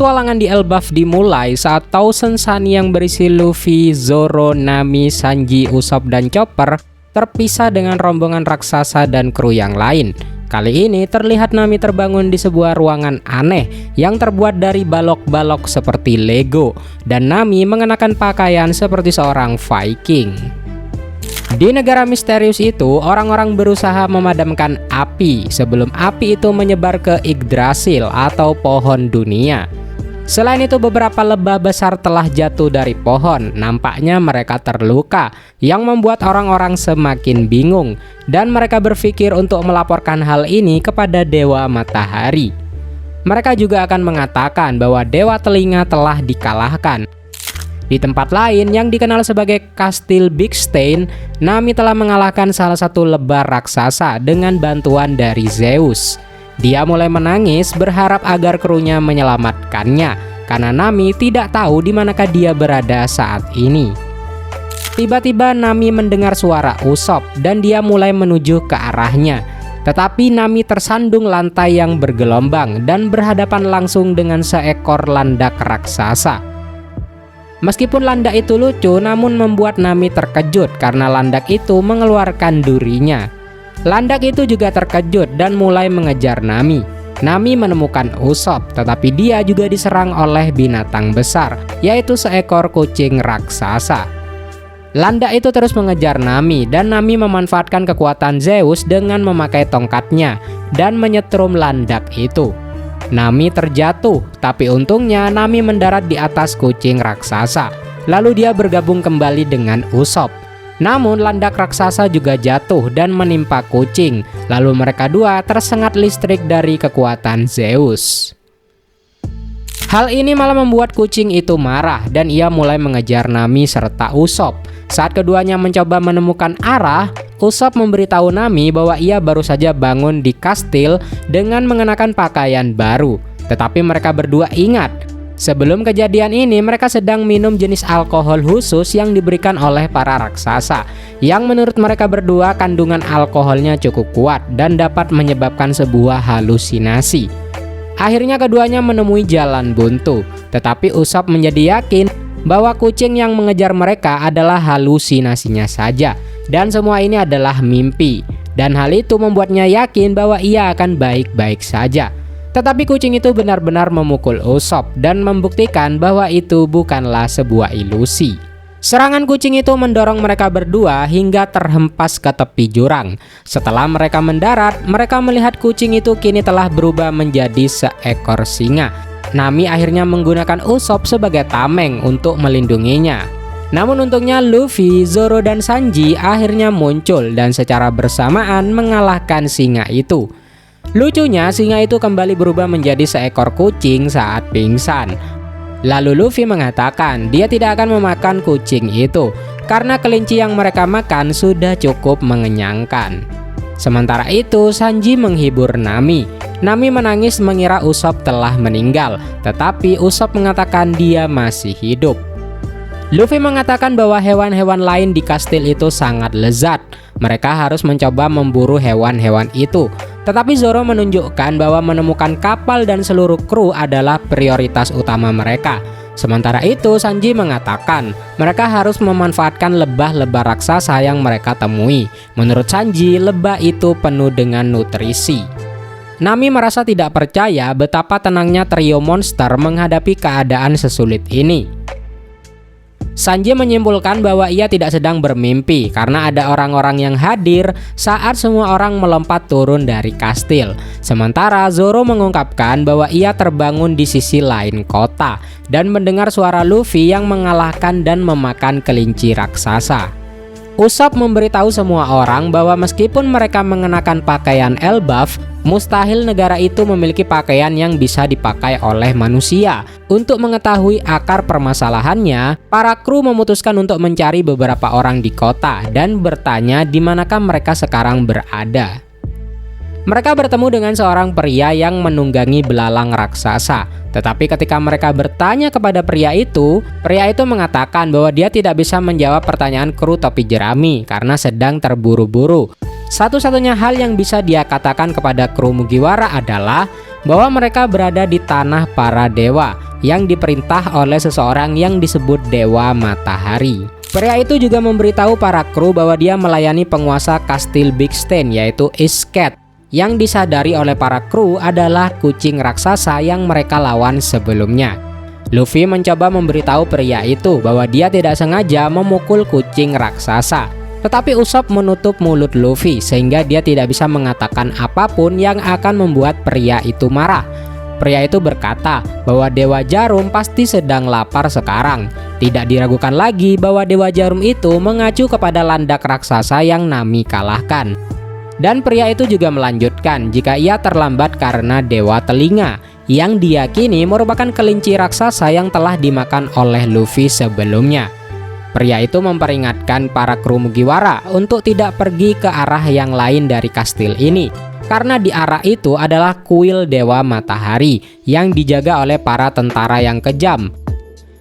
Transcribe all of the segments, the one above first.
Petualangan di Elbaf dimulai saat Thousand Sunny yang berisi Luffy, Zoro, Nami, Sanji, Usopp, dan Chopper terpisah dengan rombongan raksasa dan kru yang lain. Kali ini terlihat Nami terbangun di sebuah ruangan aneh yang terbuat dari balok-balok seperti Lego, dan Nami mengenakan pakaian seperti seorang Viking. Di negara misterius itu, orang-orang berusaha memadamkan api sebelum api itu menyebar ke Yggdrasil atau pohon dunia. Selain itu, beberapa lebah besar telah jatuh dari pohon. Nampaknya mereka terluka, yang membuat orang-orang semakin bingung, dan mereka berpikir untuk melaporkan hal ini kepada Dewa Matahari. Mereka juga akan mengatakan bahwa Dewa Telinga telah dikalahkan. Di tempat lain yang dikenal sebagai Kastil Big Stain, Nami telah mengalahkan salah satu lebah raksasa dengan bantuan dari Zeus. Dia mulai menangis berharap agar krunya menyelamatkannya, karena Nami tidak tahu di manakah dia berada saat ini. Tiba-tiba Nami mendengar suara Usopp dan dia mulai menuju ke arahnya. Tetapi Nami tersandung lantai yang bergelombang dan berhadapan langsung dengan seekor landak raksasa. Meskipun landak itu lucu, namun membuat Nami terkejut karena landak itu mengeluarkan durinya. Landak itu juga terkejut dan mulai mengejar Nami. Nami menemukan Usopp, tetapi dia juga diserang oleh binatang besar, yaitu seekor kucing raksasa. Landak itu terus mengejar Nami, dan Nami memanfaatkan kekuatan Zeus dengan memakai tongkatnya dan menyetrum landak itu. Nami terjatuh, tapi untungnya Nami mendarat di atas kucing raksasa. Lalu dia bergabung kembali dengan Usopp. Namun landak raksasa juga jatuh dan menimpa kucing. Lalu mereka dua tersengat listrik dari kekuatan Zeus. Hal ini malah membuat kucing itu marah dan ia mulai mengejar Nami serta Usopp. Saat keduanya mencoba menemukan arah, Usopp memberitahu Nami bahwa ia baru saja bangun di kastil dengan mengenakan pakaian baru. Tetapi mereka berdua ingat, sebelum kejadian ini mereka sedang minum jenis alkohol khusus yang diberikan oleh para raksasa, yang menurut mereka berdua kandungan alkoholnya cukup kuat dan dapat menyebabkan sebuah halusinasi. Akhirnya keduanya menemui jalan buntu, tetapi Usopp menjadi yakin bahwa kucing yang mengejar mereka adalah halusinasinya saja, dan semua ini adalah mimpi. Dan hal itu membuatnya yakin bahwa ia akan baik-baik saja. Tetapi kucing itu benar-benar memukul Usopp dan membuktikan bahwa itu bukanlah sebuah ilusi. Serangan kucing itu mendorong mereka berdua hingga terhempas ke tepi jurang. Setelah mereka mendarat, mereka melihat kucing itu kini telah berubah menjadi seekor singa. Nami akhirnya menggunakan Usopp sebagai tameng untuk melindunginya. Namun untungnya Luffy, Zoro, dan Sanji akhirnya muncul dan secara bersamaan mengalahkan singa itu. Lucunya, singa itu kembali berubah menjadi seekor kucing saat pingsan. Lalu Luffy mengatakan dia tidak akan memakan kucing itu karena kelinci yang mereka makan sudah cukup mengenyangkan. Sementara itu, Sanji menghibur Nami. Nami menangis mengira Usopp telah meninggal, tetapi Usopp mengatakan dia masih hidup. Luffy mengatakan bahwa hewan-hewan lain di kastil itu sangat lezat. Mereka harus mencoba memburu hewan-hewan itu. Tetapi Zoro menunjukkan bahwa menemukan kapal dan seluruh kru adalah prioritas utama mereka. Sementara itu, Sanji mengatakan mereka harus memanfaatkan lebah-lebah raksasa yang mereka temui. Menurut Sanji, lebah itu penuh dengan nutrisi. Nami merasa tidak percaya betapa tenangnya trio monster menghadapi keadaan sesulit ini. Sanji menyimpulkan bahwa ia tidak sedang bermimpi karena ada orang-orang yang hadir saat semua orang melompat turun dari kastil. Sementara Zoro mengungkapkan bahwa ia terbangun di sisi lain kota dan mendengar suara Luffy yang mengalahkan dan memakan kelinci raksasa. Usopp memberitahu semua orang bahwa meskipun mereka mengenakan pakaian Elbaf, mustahil negara itu memiliki pakaian yang bisa dipakai oleh manusia. Untuk mengetahui akar permasalahannya, para kru memutuskan untuk mencari beberapa orang di kota dan bertanya di manakah mereka sekarang berada. Mereka bertemu dengan seorang pria yang menunggangi belalang raksasa. Tetapi ketika mereka bertanya kepada pria itu mengatakan bahwa dia tidak bisa menjawab pertanyaan kru topi jerami karena sedang terburu-buru. Satu-satunya hal yang bisa dia katakan kepada kru Mugiwara adalah bahwa mereka berada di tanah para dewa yang diperintah oleh seseorang yang disebut Dewa Matahari. Pria itu juga memberitahu para kru bahwa dia melayani penguasa Kastil Big Stan, yaitu Isket, yang disadari oleh para kru adalah kucing raksasa yang mereka lawan sebelumnya. Luffy mencoba memberitahu pria itu bahwa dia tidak sengaja memukul kucing raksasa, tetapi Usopp menutup mulut Luffy sehingga dia tidak bisa mengatakan apapun yang akan membuat pria itu marah. Pria itu berkata bahwa Dewa Jarum pasti sedang lapar sekarang. Tidak diragukan lagi bahwa Dewa Jarum itu mengacu kepada landak raksasa yang Nami kalahkan. Dan pria itu juga melanjutkan jika ia terlambat karena Dewa Telinga, yang diyakini merupakan kelinci raksasa yang telah dimakan oleh Luffy sebelumnya. Pria itu memperingatkan para kru Mugiwara untuk tidak pergi ke arah yang lain dari kastil ini, karena di arah itu adalah kuil Dewa Matahari yang dijaga oleh para tentara yang kejam.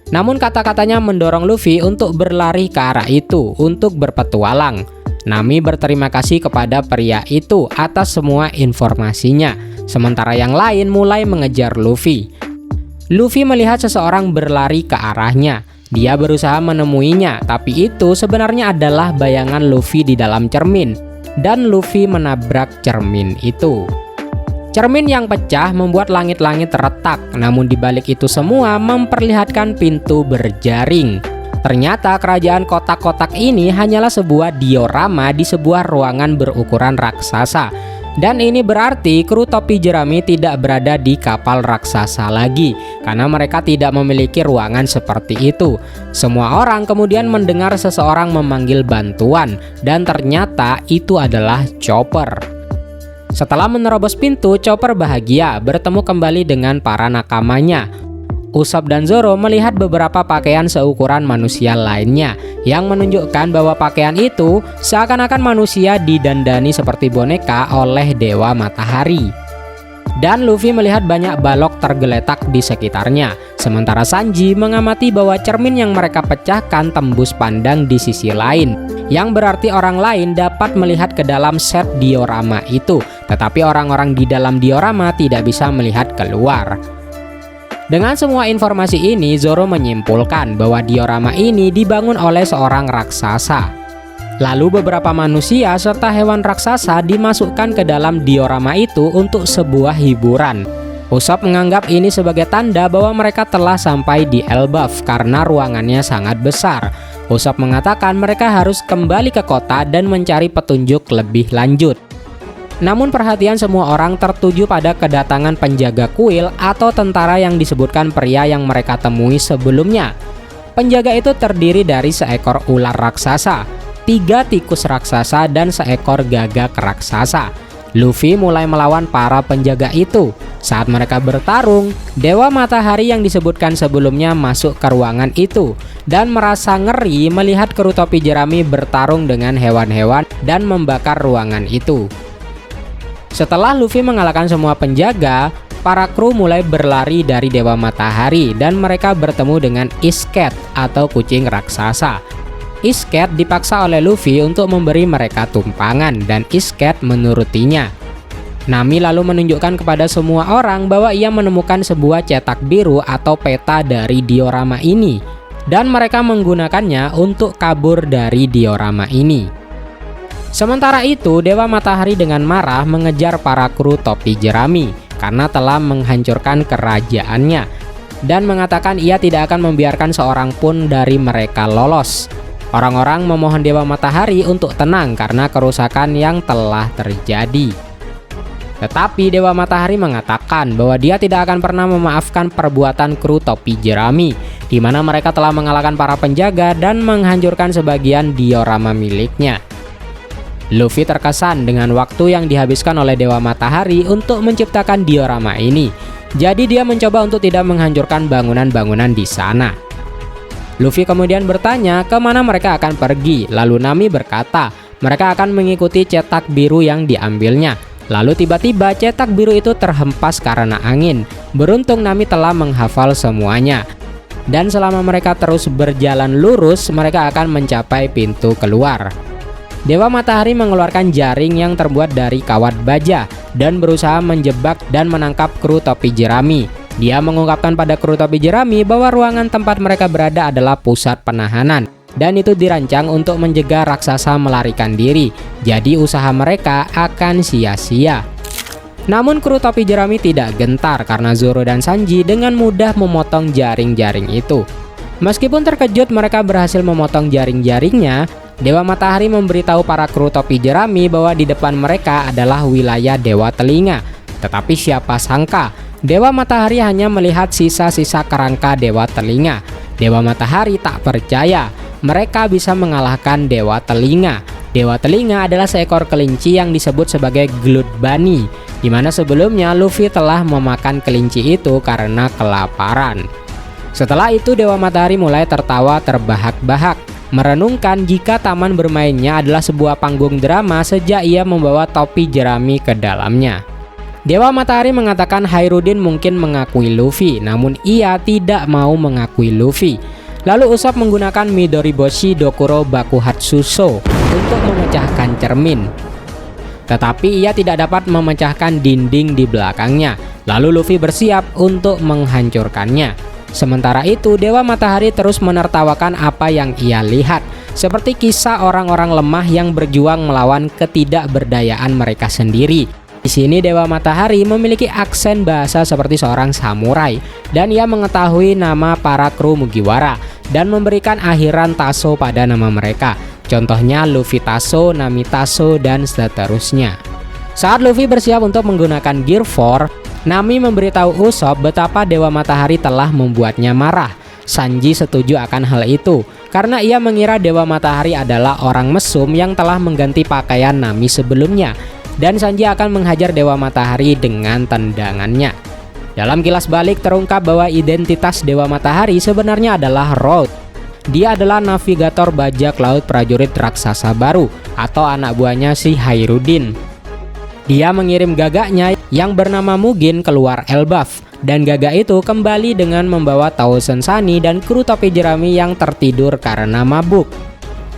Namun kata-katanya mendorong Luffy untuk berlari ke arah itu untuk berpetualang. Nami berterima kasih kepada pria itu atas semua informasinya, sementara yang lain mulai mengejar Luffy. Luffy melihat seseorang berlari ke arahnya. Dia berusaha menemuinya, tapi itu sebenarnya adalah bayangan Luffy di dalam cermin, dan Luffy menabrak cermin itu. Cermin yang pecah membuat langit-langit retak, namun di balik itu semua memperlihatkan pintu berjaring. Ternyata kerajaan kotak-kotak ini hanyalah sebuah diorama di sebuah ruangan berukuran raksasa. Dan ini berarti kru topi jerami tidak berada di kapal raksasa lagi, karena mereka tidak memiliki ruangan seperti itu. Semua orang kemudian mendengar seseorang memanggil bantuan, dan ternyata itu adalah Chopper. Setelah menerobos pintu, Chopper bahagia bertemu kembali dengan para nakamanya. Usopp dan Zoro melihat beberapa pakaian seukuran manusia lainnya, yang menunjukkan bahwa pakaian itu seakan-akan manusia didandani seperti boneka oleh Dewa Matahari. Dan Luffy melihat banyak balok tergeletak di sekitarnya, sementara Sanji mengamati bahwa cermin yang mereka pecahkan tembus pandang di sisi lain, yang berarti orang lain dapat melihat ke dalam set diorama itu, tetapi orang-orang di dalam diorama tidak bisa melihat keluar. Dengan semua informasi ini, Zoro menyimpulkan bahwa diorama ini dibangun oleh seorang raksasa. Lalu beberapa manusia serta hewan raksasa dimasukkan ke dalam diorama itu untuk sebuah hiburan. Usopp menganggap ini sebagai tanda bahwa mereka telah sampai di Elbaf karena ruangannya sangat besar. Usopp mengatakan mereka harus kembali ke kota dan mencari petunjuk lebih lanjut. Namun perhatian semua orang tertuju pada kedatangan penjaga kuil atau tentara yang disebutkan pria yang mereka temui sebelumnya. Penjaga itu terdiri dari seekor ular raksasa, 3 tikus raksasa, dan seekor gagak raksasa. Luffy mulai melawan para penjaga itu. Saat mereka bertarung, Dewa Matahari yang disebutkan sebelumnya masuk ke ruangan itu dan merasa ngeri melihat kru topi jerami bertarung dengan hewan-hewan dan membakar ruangan itu. Setelah Luffy mengalahkan semua penjaga, para kru mulai berlari dari Dewa Matahari dan mereka bertemu dengan Isket atau kucing raksasa. Isket dipaksa oleh Luffy untuk memberi mereka tumpangan dan Isket menurutinya. Nami lalu menunjukkan kepada semua orang bahwa ia menemukan sebuah cetak biru atau peta dari diorama ini, dan mereka menggunakannya untuk kabur dari diorama ini. Sementara itu, Dewa Matahari dengan marah mengejar para kru topi jerami karena telah menghancurkan kerajaannya dan mengatakan ia tidak akan membiarkan seorang pun dari mereka lolos. Orang-orang memohon Dewa Matahari untuk tenang karena kerusakan yang telah terjadi. Tetapi Dewa Matahari mengatakan bahwa dia tidak akan pernah memaafkan perbuatan kru topi jerami, di mana mereka telah mengalahkan para penjaga dan menghancurkan sebagian diorama miliknya. Luffy terkesan dengan waktu yang dihabiskan oleh Dewa Matahari untuk menciptakan diorama ini. Jadi dia mencoba untuk tidak menghancurkan bangunan-bangunan di sana. Luffy kemudian bertanya kemana mereka akan pergi. Lalu Nami berkata mereka akan mengikuti cetak biru yang diambilnya. Lalu tiba-tiba cetak biru itu terhempas karena angin. Beruntung Nami telah menghafal semuanya. Dan selama mereka terus berjalan lurus, mereka akan mencapai pintu keluar. Dewa Matahari mengeluarkan jaring yang terbuat dari kawat baja dan berusaha menjebak dan menangkap kru topi jerami. Dia mengungkapkan pada kru topi jerami bahwa ruangan tempat mereka berada adalah pusat penahanan, dan itu dirancang untuk mencegah raksasa melarikan diri. Jadi usaha mereka akan sia-sia. Namun kru topi jerami tidak gentar karena Zoro dan Sanji dengan mudah memotong jaring-jaring itu. Meskipun terkejut mereka berhasil memotong jaring-jaringnya, Dewa Matahari memberitahu para kru topi jerami bahwa di depan mereka adalah wilayah Dewa Telinga. Tetapi siapa sangka, Dewa Matahari hanya melihat sisa-sisa kerangka Dewa Telinga. Dewa Matahari tak percaya mereka bisa mengalahkan Dewa Telinga. Dewa Telinga adalah seekor kelinci yang disebut sebagai Glut Bunny, di mana sebelumnya Luffy telah memakan kelinci itu karena kelaparan. Setelah itu Dewa Matahari mulai tertawa terbahak-bahak, merenungkan jika taman bermainnya adalah sebuah panggung drama sejak ia membawa topi jerami ke dalamnya. Dewa Matahari mengatakan Hairudin mungkin mengakui Luffy, namun ia tidak mau mengakui Luffy. Lalu Usopp menggunakan Midoriboshi Dokuro Bakuhatsuso untuk memecahkan cermin. Tetapi ia tidak dapat memecahkan dinding di belakangnya. Lalu Luffy bersiap untuk menghancurkannya. Sementara itu Dewa Matahari terus menertawakan apa yang ia lihat, seperti kisah orang-orang lemah yang berjuang melawan ketidakberdayaan mereka sendiri. Di sini Dewa Matahari memiliki aksen bahasa seperti seorang samurai, dan ia mengetahui nama para kru Mugiwara dan memberikan akhiran Taso pada nama mereka. Contohnya Luffy Taso, Nami Taso, dan seterusnya. Saat Luffy bersiap untuk menggunakan Gear 4, Nami memberitahu Usopp betapa Dewa Matahari telah membuatnya marah. Sanji setuju akan hal itu karena ia mengira Dewa Matahari adalah orang mesum yang telah mengganti pakaian Nami sebelumnya, dan Sanji akan menghajar Dewa Matahari dengan tendangannya. Dalam kilas balik terungkap bahwa identitas Dewa Matahari sebenarnya adalah Road. Dia adalah navigator bajak laut prajurit raksasa baru atau anak buahnya si Hairudin. Dia mengirim gagaknya yang bernama Mugin keluar Elbaf, dan gagak itu kembali dengan membawa Thousand Sunny dan kru topi jerami yang tertidur karena mabuk.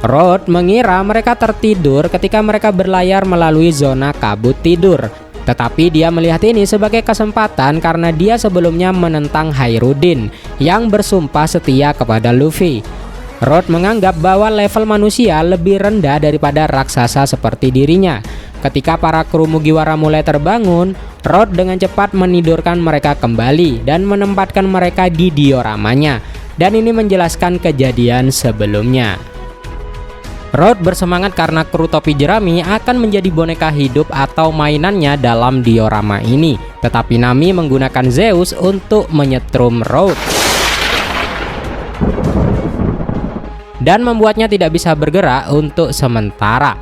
Road mengira mereka tertidur ketika mereka berlayar melalui zona kabut tidur. Tetapi dia melihat ini sebagai kesempatan karena dia sebelumnya menentang Hairudin yang bersumpah setia kepada Luffy. Road menganggap bahwa level manusia lebih rendah daripada raksasa seperti dirinya. Ketika para kru Mugiwara mulai terbangun, Road dengan cepat menidurkan mereka kembali dan menempatkan mereka di dioramanya. Dan ini menjelaskan kejadian sebelumnya. Road bersemangat karena kru topi jerami akan menjadi boneka hidup atau mainannya dalam diorama ini. Tetapi Nami menggunakan Zeus untuk menyetrum Road dan membuatnya tidak bisa bergerak untuk sementara.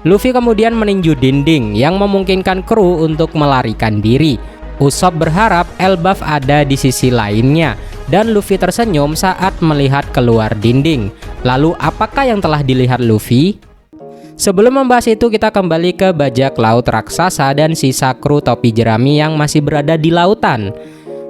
Luffy kemudian meninju dinding yang memungkinkan kru untuk melarikan diri. Usopp berharap Elbaf ada di sisi lainnya, dan Luffy tersenyum saat melihat keluar dinding. Lalu apakah yang telah dilihat Luffy? Sebelum membahas itu, kita kembali ke bajak laut raksasa dan sisa kru topi jerami yang masih berada di lautan.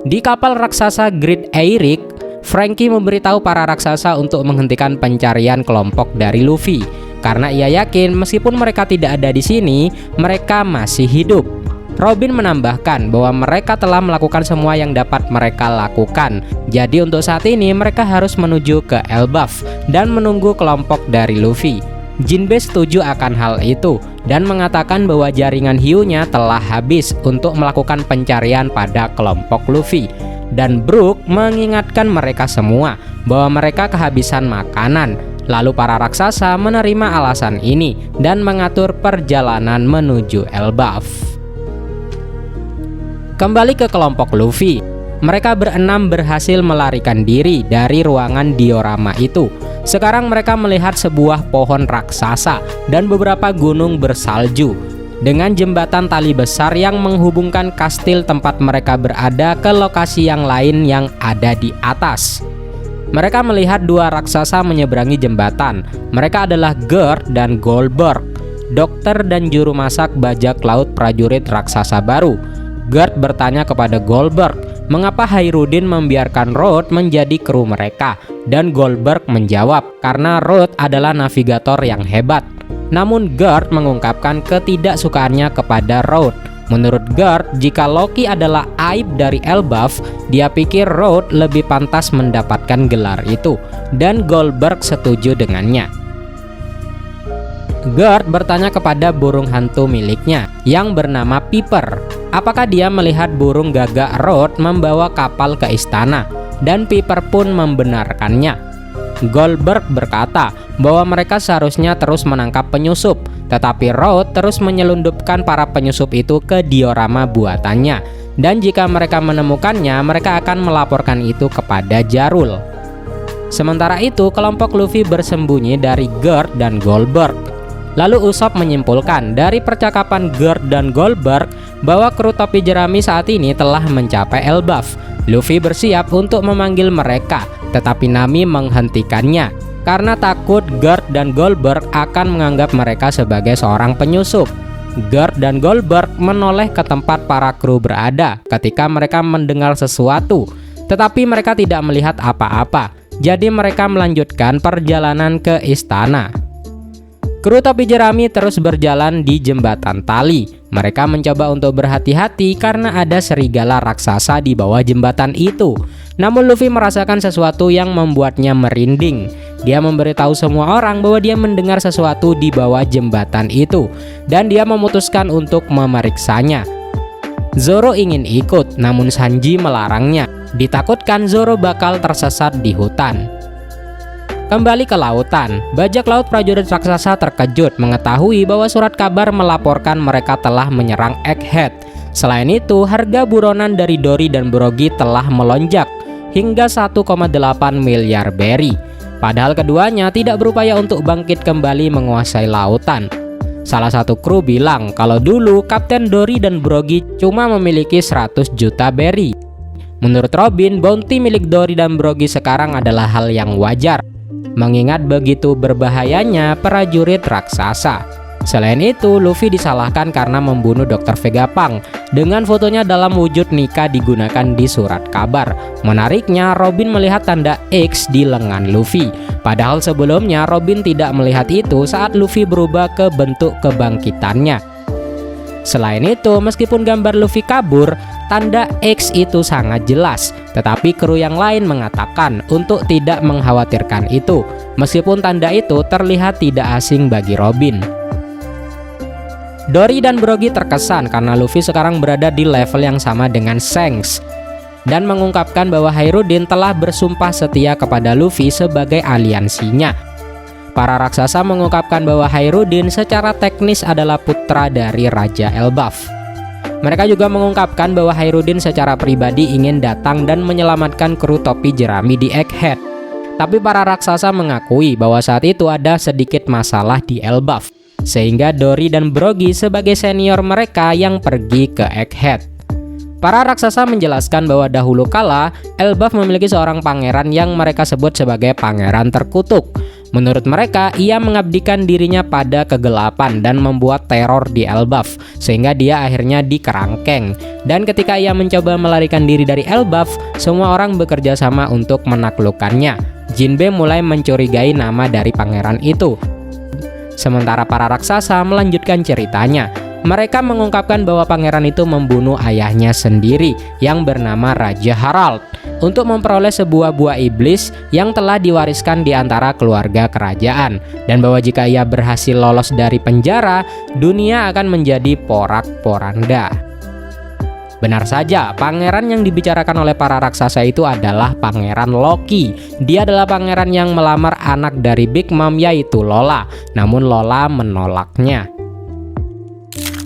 Di kapal raksasa Great Eyrick, Franky memberitahu para raksasa untuk menghentikan pencarian kelompok dari Luffy. Karena ia yakin meskipun mereka tidak ada di sini, mereka masih hidup. Robin menambahkan bahwa mereka telah melakukan semua yang dapat mereka lakukan. Jadi untuk saat ini mereka harus menuju ke Elbaf dan menunggu kelompok dari Luffy. Jinbe setuju akan hal itu dan mengatakan bahwa jaringan hiunya telah habis untuk melakukan pencarian pada kelompok Luffy. Dan Brook mengingatkan mereka semua bahwa mereka kehabisan makanan. Lalu para raksasa menerima alasan ini dan mengatur perjalanan menuju Elbaf. Kembali ke kelompok Luffy, mereka berenam berhasil melarikan diri dari ruangan diorama itu. Sekarang mereka melihat sebuah pohon raksasa dan beberapa gunung bersalju, dengan jembatan tali besar yang menghubungkan kastil tempat mereka berada ke lokasi yang lain yang ada di atas. Mereka melihat dua raksasa menyeberangi jembatan. Mereka adalah Gerd dan Goldberg, dokter dan juru masak bajak laut prajurit raksasa baru. Gerd bertanya kepada Goldberg, mengapa Hairudin membiarkan Road menjadi kru mereka? Dan Goldberg menjawab, karena Road adalah navigator yang hebat. Namun Gerd mengungkapkan ketidaksukaannya kepada Roth. Menurut Gerd, jika Loki adalah aib dari Elbaf, dia pikir Roth lebih pantas mendapatkan gelar itu, dan Goldberg setuju dengannya. Gerd bertanya kepada burung hantu miliknya yang bernama Piper, apakah dia melihat burung gagak Roth membawa kapal ke istana, dan Piper pun membenarkannya. Goldberg berkata bahwa mereka seharusnya terus menangkap penyusup, tetapi Roth terus menyelundupkan para penyusup itu ke diorama buatannya, dan jika mereka menemukannya, mereka akan melaporkan itu kepada Jarul. Sementara itu, kelompok Luffy bersembunyi dari Gerd dan Goldberg. Lalu Usopp menyimpulkan dari percakapan Gerd dan Goldberg bahwa kru topi jerami saat ini telah mencapai Elbaf. Luffy bersiap untuk memanggil mereka, tetapi Nami menghentikannya karena takut Gerd dan Goldberg akan menganggap mereka sebagai seorang penyusup. Gerd dan Goldberg menoleh ke tempat para kru berada ketika mereka mendengar sesuatu, tetapi mereka tidak melihat apa-apa. Jadi mereka melanjutkan perjalanan ke istana. Kru topi jerami terus berjalan di jembatan tali. Mereka mencoba untuk berhati-hati karena ada serigala raksasa di bawah jembatan itu. Namun Luffy merasakan sesuatu yang membuatnya merinding. Dia memberitahu semua orang bahwa dia mendengar sesuatu di bawah jembatan itu, dan dia memutuskan untuk memeriksanya. Zoro ingin ikut, namun Sanji melarangnya. Ditakutkan Zoro bakal tersesat di hutan. Kembali ke lautan, bajak laut prajurit raksasa terkejut mengetahui bahwa surat kabar melaporkan mereka telah menyerang Egghead. Selain itu, harga buronan dari Dory dan Brogy telah melonjak hingga 1,8 miliar berry. Padahal keduanya tidak berupaya untuk bangkit kembali menguasai lautan. Salah satu kru bilang kalau dulu Kapten Dory dan Brogy cuma memiliki 100 juta berry. Menurut Robin, bounty milik Dory dan Brogy sekarang adalah hal yang wajar, mengingat begitu berbahayanya prajurit raksasa. Selain itu, Luffy disalahkan karena membunuh Dr. Vegapunk dengan fotonya dalam wujud Nika digunakan di surat kabar. Menariknya, Robin melihat tanda X di lengan Luffy. Padahal sebelumnya Robin tidak melihat itu saat Luffy berubah ke bentuk kebangkitannya. Selain itu, meskipun gambar Luffy kabur, tanda X itu sangat jelas. Tetapi kru yang lain mengatakan untuk tidak mengkhawatirkan itu, meskipun tanda itu terlihat tidak asing bagi Robin. Dory dan Brogy terkesan karena Luffy sekarang berada di level yang sama dengan Shanks, dan mengungkapkan bahwa Hairudin telah bersumpah setia kepada Luffy sebagai aliansinya. Para raksasa mengungkapkan bahwa Hairudin secara teknis adalah putra dari Raja Elbaf. Mereka juga mengungkapkan bahwa Hairudin secara pribadi ingin datang dan menyelamatkan kru topi jerami di Egghead. Tapi para raksasa mengakui bahwa saat itu ada sedikit masalah di Elbaf, sehingga Dory dan Brogy sebagai senior mereka yang pergi ke Egghead. Para raksasa menjelaskan bahwa dahulu kala Elbaf memiliki seorang pangeran yang mereka sebut sebagai pangeran terkutuk. Menurut mereka, ia mengabdikan dirinya pada kegelapan dan membuat teror di Elbaf, sehingga dia akhirnya dikerangkeng. Dan ketika ia mencoba melarikan diri dari Elbaf, semua orang bekerja sama untuk menaklukkannya. Jinbe mulai mencurigai nama dari pangeran itu. Sementara para raksasa melanjutkan ceritanya. Mereka mengungkapkan bahwa pangeran itu membunuh ayahnya sendiri yang bernama Raja Harald untuk memperoleh sebuah buah iblis yang telah diwariskan di antara keluarga kerajaan, dan bahwa jika ia berhasil lolos dari penjara, dunia akan menjadi porak-poranda. Benar saja, pangeran yang dibicarakan oleh para raksasa itu adalah Pangeran Loki. Dia adalah pangeran yang melamar anak dari Big Mom, yaitu Lola. Namun Lola menolaknya.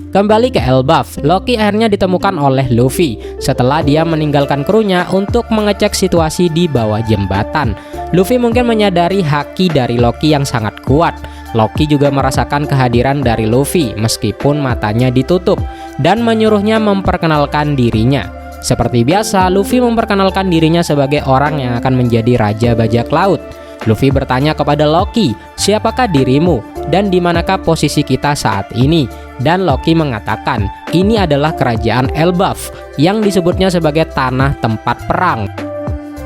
Kembali ke Elbaf, Loki akhirnya ditemukan oleh Luffy setelah dia meninggalkan krunya untuk mengecek situasi di bawah jembatan. Luffy mungkin menyadari haki dari Loki yang sangat kuat. Loki juga merasakan kehadiran dari Luffy meskipun matanya ditutup, dan menyuruhnya memperkenalkan dirinya. Seperti biasa, Luffy memperkenalkan dirinya sebagai orang yang akan menjadi Raja Bajak Laut. Luffy bertanya kepada Loki, "Siapakah dirimu dan di manakah posisi kita saat ini?" Dan Loki mengatakan, ini adalah kerajaan Elbaf yang disebutnya sebagai tanah tempat perang.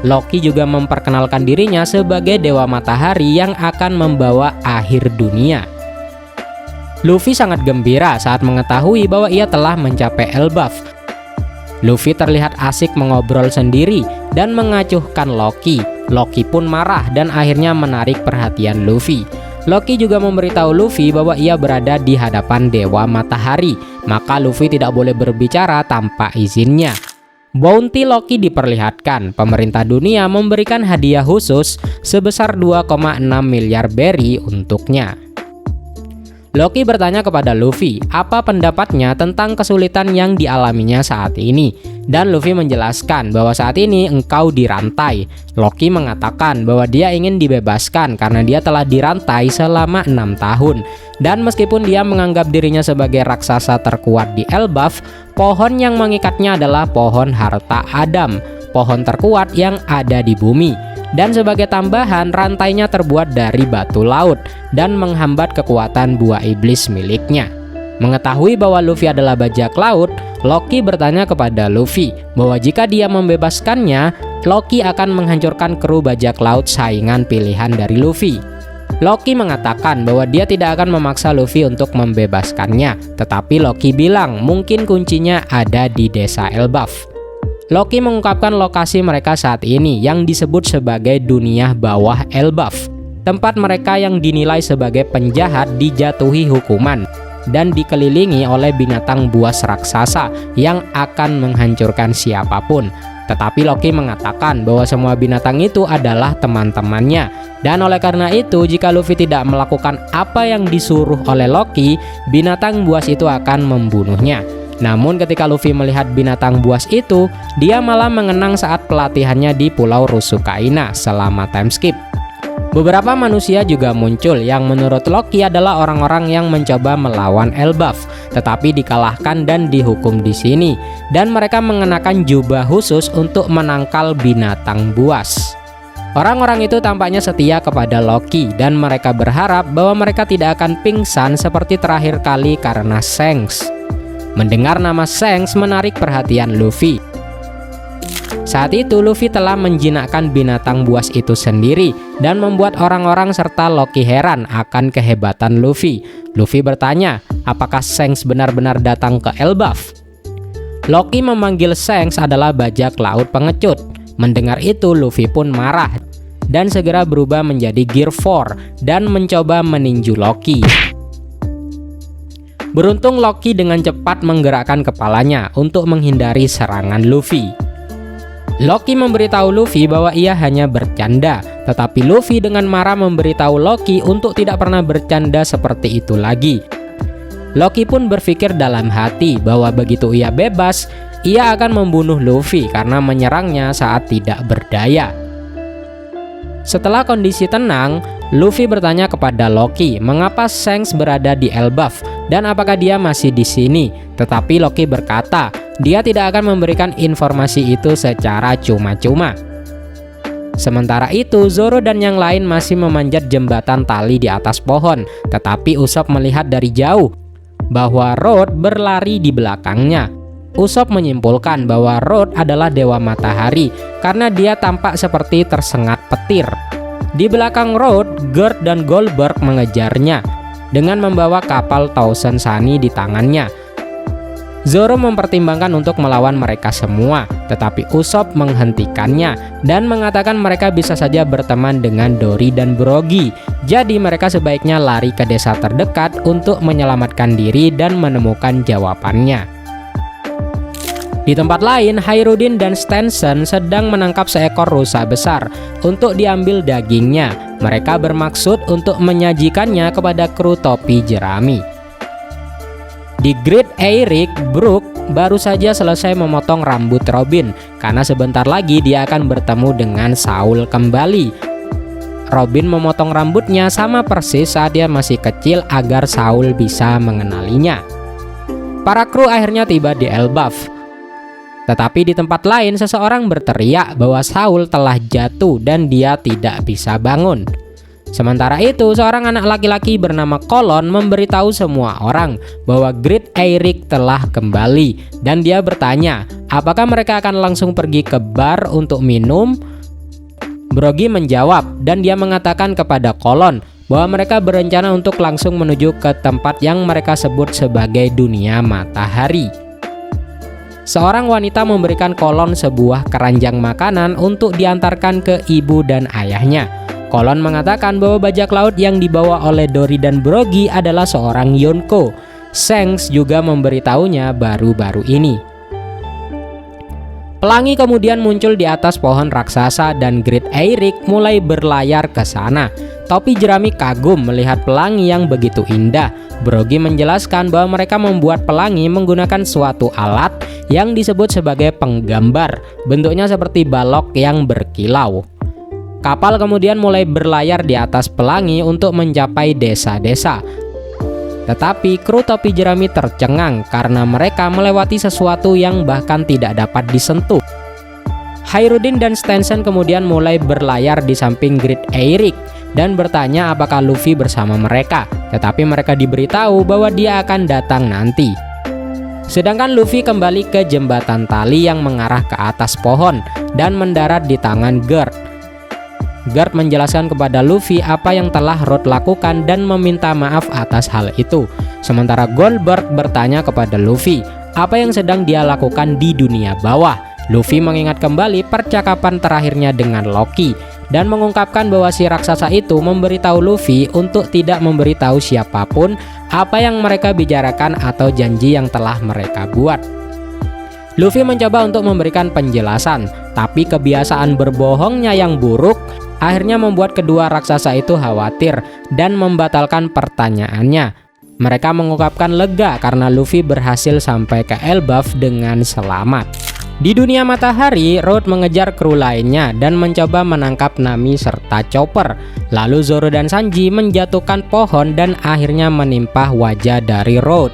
Loki juga memperkenalkan dirinya sebagai Dewa Matahari yang akan membawa akhir dunia. Luffy sangat gembira saat mengetahui bahwa ia telah mencapai Elbaf. Luffy terlihat asik mengobrol sendiri dan mengacuhkan Loki. Loki pun marah dan akhirnya menarik perhatian Luffy. Loki juga memberitahu Luffy bahwa ia berada di hadapan Dewa Matahari, maka Luffy tidak boleh berbicara tanpa izinnya. Bounty Loki diperlihatkan. Pemerintah dunia memberikan hadiah khusus sebesar 2,6 miliar berry untuknya. Loki bertanya kepada Luffy apa pendapatnya tentang kesulitan yang dialaminya saat ini. Dan Luffy menjelaskan bahwa saat ini engkau dirantai. Loki mengatakan bahwa dia ingin dibebaskan karena dia telah dirantai selama 6 tahun. Dan meskipun dia menganggap dirinya sebagai raksasa terkuat di Elbaf, pohon yang mengikatnya adalah pohon harta Adam, pohon terkuat yang ada di bumi. Dan sebagai tambahan, rantainya terbuat dari batu laut dan menghambat kekuatan buah iblis miliknya. Mengetahui bahwa Luffy adalah bajak laut, Loki bertanya kepada Luffy bahwa jika dia membebaskannya, Loki akan menghancurkan kru bajak laut saingan pilihan dari Luffy. Loki mengatakan bahwa dia tidak akan memaksa Luffy untuk membebaskannya, tetapi Loki bilang mungkin kuncinya ada di desa Elbaf. Loki mengungkapkan lokasi mereka saat ini yang disebut sebagai dunia bawah Elbaf. Tempat mereka yang dinilai sebagai penjahat dijatuhi hukuman dan dikelilingi oleh binatang buas raksasa yang akan menghancurkan siapapun. Tetapi Loki mengatakan bahwa semua binatang itu adalah teman-temannya. Dan oleh karena itu, jika Luffy tidak melakukan apa yang disuruh oleh Loki, binatang buas itu akan membunuhnya. Namun ketika Luffy melihat binatang buas itu, dia malah mengenang saat pelatihannya di Pulau Rusukaina selama time skip. Beberapa manusia juga muncul yang menurut Loki adalah orang-orang yang mencoba melawan Elbaf, tetapi dikalahkan dan dihukum di sini. Dan mereka mengenakan jubah khusus untuk menangkal binatang buas. Orang-orang itu tampaknya setia kepada Loki dan mereka berharap bahwa mereka tidak akan pingsan seperti terakhir kali karena Shanks. Mendengar nama Shanks menarik perhatian Luffy. Saat itu Luffy telah menjinakkan binatang buas itu sendiri dan membuat orang-orang serta Loki heran akan kehebatan Luffy. Luffy bertanya, apakah Shanks benar-benar datang ke Elbaf? Loki memanggil Shanks adalah bajak laut pengecut. Mendengar itu Luffy pun marah dan segera berubah menjadi Gear 4 dan mencoba meninju Loki. Beruntung Loki dengan cepat menggerakkan kepalanya untuk menghindari serangan Luffy. Loki memberitahu Luffy bahwa ia hanya bercanda, tetapi Luffy dengan marah memberitahu Loki untuk tidak pernah bercanda seperti itu lagi. Loki pun berpikir dalam hati bahwa begitu ia bebas, ia akan membunuh Luffy karena menyerangnya saat tidak berdaya. Setelah kondisi tenang, Luffy bertanya kepada Loki mengapa Shanks berada di Elbaf dan apakah dia masih di sini. Tetapi Loki berkata, dia tidak akan memberikan informasi itu secara cuma-cuma. Sementara itu, Zoro dan yang lain masih memanjat jembatan tali di atas pohon, tetapi Usopp melihat dari jauh bahwa Road berlari di belakangnya. Usopp menyimpulkan bahwa Road adalah Dewa Matahari karena dia tampak seperti tersengat petir. Di belakang Road, Gerd dan Goldberg mengejarnya dengan membawa kapal Thousand Sunny di tangannya. Zoro mempertimbangkan untuk melawan mereka semua, tetapi Usopp menghentikannya dan mengatakan mereka bisa saja berteman dengan Dory dan Brogy. Jadi mereka sebaiknya lari ke desa terdekat untuk menyelamatkan diri dan menemukan jawabannya. Di tempat lain, Hairudin dan Stenson sedang menangkap seekor rusa besar untuk diambil dagingnya. Mereka bermaksud untuk menyajikannya kepada kru topi jerami. Di Great Eyrick, Brook baru saja selesai memotong rambut Robin karena sebentar lagi dia akan bertemu dengan Saul kembali. Robin memotong rambutnya sama persis saat dia masih kecil agar Saul bisa mengenalinya. Para kru akhirnya tiba di Elbaf. Tetapi di tempat lain seseorang berteriak bahwa Saul telah jatuh dan dia tidak bisa bangun. Sementara itu, seorang anak laki-laki bernama Colon memberitahu semua orang bahwa Great Eyrick telah kembali dan dia bertanya, apakah mereka akan langsung pergi ke bar untuk minum? Brogy menjawab dan dia mengatakan kepada Colon bahwa mereka berencana untuk langsung menuju ke tempat yang mereka sebut sebagai dunia matahari. Seorang wanita memberikan Kolon sebuah keranjang makanan untuk diantarkan ke ibu dan ayahnya. Kolon mengatakan bahwa bajak laut yang dibawa oleh Dory dan Broggy adalah seorang Yonko. Shanks juga memberitahunya baru-baru ini. Pelangi kemudian muncul di atas pohon raksasa dan Great Eyrick mulai berlayar ke sana. Topi jerami kagum melihat pelangi yang begitu indah. Broggy menjelaskan bahwa mereka membuat pelangi menggunakan suatu alat yang disebut sebagai penggambar. Bentuknya seperti balok yang berkilau. Kapal kemudian mulai berlayar di atas pelangi untuk mencapai desa-desa. Tetapi kru topi jerami tercengang karena mereka melewati sesuatu yang bahkan tidak dapat disentuh. Hairudin dan Stenson kemudian mulai berlayar di samping Great Eyrick dan bertanya apakah Luffy bersama mereka. Tetapi mereka diberitahu bahwa dia akan datang nanti. Sedangkan Luffy kembali ke jembatan tali yang mengarah ke atas pohon dan mendarat di tangan Gert. Gert menjelaskan kepada Luffy apa yang telah Road lakukan dan meminta maaf atas hal itu. Sementara Goldberg bertanya kepada Luffy apa yang sedang dia lakukan di dunia bawah. Luffy mengingat kembali percakapan terakhirnya dengan Loki dan mengungkapkan bahwa si raksasa itu memberitahu Luffy untuk tidak memberitahu siapapun apa yang mereka bicarakan atau janji yang telah mereka buat. Luffy mencoba untuk memberikan penjelasan, tapi kebiasaan berbohongnya yang buruk akhirnya membuat kedua raksasa itu khawatir dan membatalkan pertanyaannya. Mereka mengungkapkan lega karena Luffy berhasil sampai ke Elbaf dengan selamat. Di dunia matahari, Road mengejar kru lainnya dan mencoba menangkap Nami serta Chopper. Lalu Zoro dan Sanji menjatuhkan pohon dan akhirnya menimpa wajah dari Road.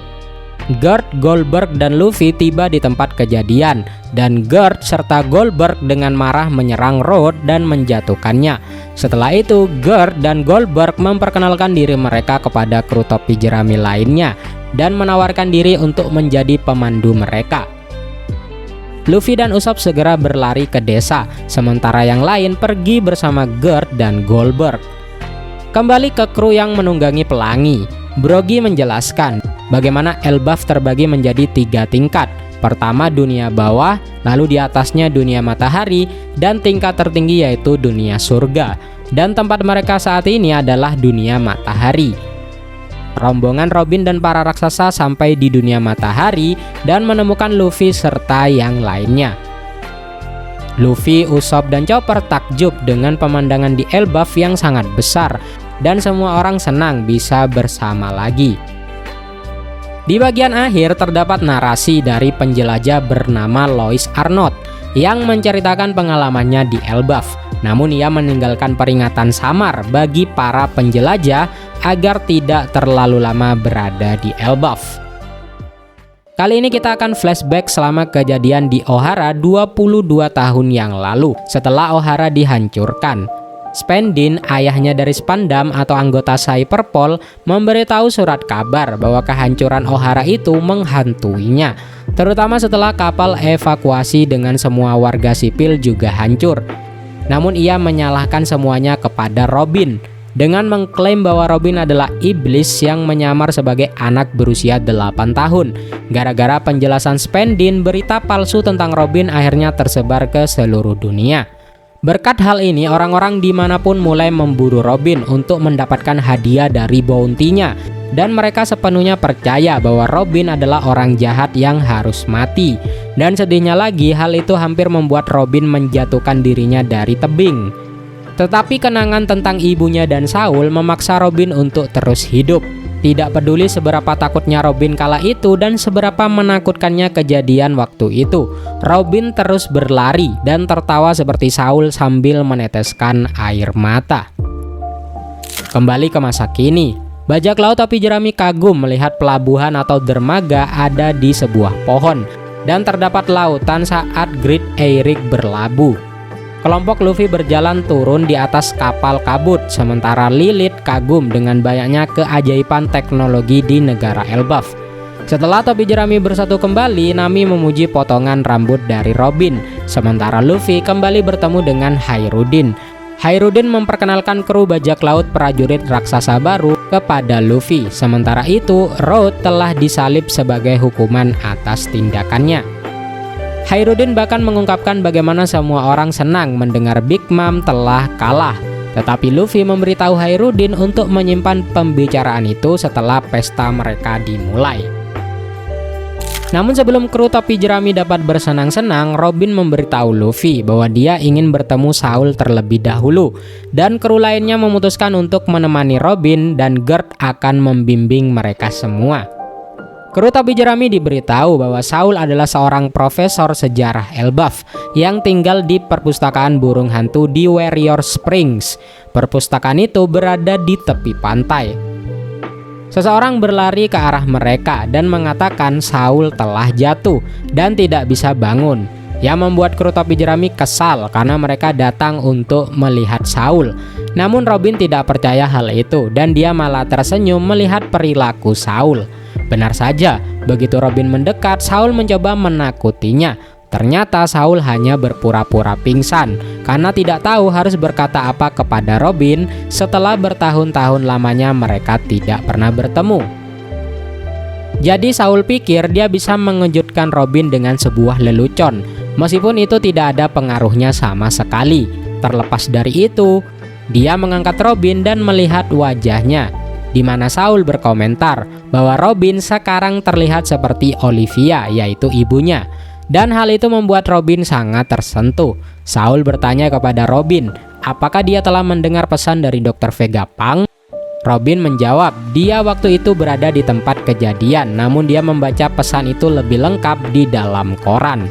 Gert, Goldberg, dan Luffy tiba di tempat kejadian dan Gert serta Goldberg dengan marah menyerang Road dan menjatuhkannya. Setelah itu, Gert dan Goldberg memperkenalkan diri mereka kepada kru topi jerami lainnya dan menawarkan diri untuk menjadi pemandu mereka. Luffy dan Usopp segera berlari ke desa, sementara yang lain pergi bersama Gert dan Goldberg. Kembali ke kru yang menunggangi pelangi, Broggy menjelaskan bagaimana Elbaf terbagi menjadi 3 tingkat. Pertama dunia bawah, lalu di atasnya dunia matahari, dan tingkat tertinggi yaitu dunia surga. Dan tempat mereka saat ini adalah dunia matahari. Rombongan Robin dan para raksasa sampai di dunia matahari dan menemukan Luffy serta yang lainnya. Luffy, Usopp, dan Chopper takjub dengan pemandangan di Elbaf yang sangat besar dan semua orang senang bisa bersama lagi. Di bagian akhir terdapat narasi dari penjelajah bernama Lois Arnott yang menceritakan pengalamannya di Elbaf. Namun ia meninggalkan peringatan samar bagi para penjelajah agar tidak terlalu lama berada di Elbaf. Kali ini kita akan flashback selama kejadian di Ohara 22 tahun yang lalu setelah Ohara dihancurkan. Spendin, ayahnya dari Spandam atau anggota Cyberpol, memberitahu surat kabar bahwa kehancuran Ohara itu menghantuinya, terutama setelah kapal evakuasi dengan semua warga sipil juga hancur. Namun ia menyalahkan semuanya kepada Robin dengan mengklaim bahwa Robin adalah iblis yang menyamar sebagai anak berusia 8 tahun. Gara-gara penjelasan Spendin, berita palsu tentang Robin akhirnya tersebar ke seluruh dunia. Berkat hal ini, orang-orang dimanapun mulai memburu Robin untuk mendapatkan hadiah dari bounty-nya. Dan mereka sepenuhnya percaya bahwa Robin adalah orang jahat yang harus mati. Dan sedihnya lagi, hal itu hampir membuat Robin menjatuhkan dirinya dari tebing. Tetapi kenangan tentang ibunya dan Saul memaksa Robin untuk terus hidup. Tidak peduli seberapa takutnya Robin kala itu dan seberapa menakutkannya kejadian waktu itu, Robin terus berlari dan tertawa seperti Saul sambil meneteskan air mata. Kembali ke masa kini, bajak laut topi jerami kagum melihat pelabuhan atau dermaga ada di sebuah pohon dan terdapat lautan saat Great Eyrick berlabuh. Kelompok Luffy berjalan turun di atas kapal kabut, sementara Lilith kagum dengan banyaknya keajaiban teknologi di negara Elbaf. Setelah topi jerami bersatu kembali, Nami memuji potongan rambut dari Robin, sementara Luffy kembali bertemu dengan Hairudin. Hairudin memperkenalkan kru bajak laut prajurit raksasa baru kepada Luffy. Sementara itu, Road telah disalib sebagai hukuman atas tindakannya. Hairudin bahkan mengungkapkan bagaimana semua orang senang mendengar Big Mom telah kalah. Tetapi Luffy memberitahu Hairudin untuk menyimpan pembicaraan itu setelah pesta mereka dimulai. Namun sebelum kru topi jerami dapat bersenang-senang, Robin memberitahu Luffy bahwa dia ingin bertemu Saul terlebih dahulu. Dan kru lainnya memutuskan untuk menemani Robin dan Gert akan membimbing mereka semua. Kru topi jerami diberitahu bahwa Saul adalah seorang profesor sejarah Elbaf yang tinggal di perpustakaan burung hantu di Warrior Springs. Perpustakaan itu berada di tepi pantai. Seseorang berlari ke arah mereka dan mengatakan Saul telah jatuh dan tidak bisa bangun. Yang membuat kru topi jerami kesal karena mereka datang untuk melihat Saul. Namun Robin tidak percaya hal itu dan dia malah tersenyum melihat perilaku Saul. Benar saja, begitu Robin mendekat, Saul mencoba menakutinya. Ternyata Saul hanya berpura-pura pingsan karena tidak tahu harus berkata apa kepada Robin setelah bertahun-tahun lamanya mereka tidak pernah bertemu. Jadi Saul pikir dia bisa mengejutkan Robin dengan sebuah lelucon, meskipun itu tidak ada pengaruhnya sama sekali. Terlepas dari itu, dia mengangkat Robin dan melihat wajahnya, di mana Saul berkomentar bahwa Robin sekarang terlihat seperti Olivia, yaitu ibunya. Dan hal itu membuat Robin sangat tersentuh. Saul bertanya kepada Robin, apakah dia telah mendengar pesan dari Dr. Vegapunk? Robin menjawab, dia waktu itu berada di tempat kejadian, namun dia membaca pesan itu lebih lengkap di dalam koran.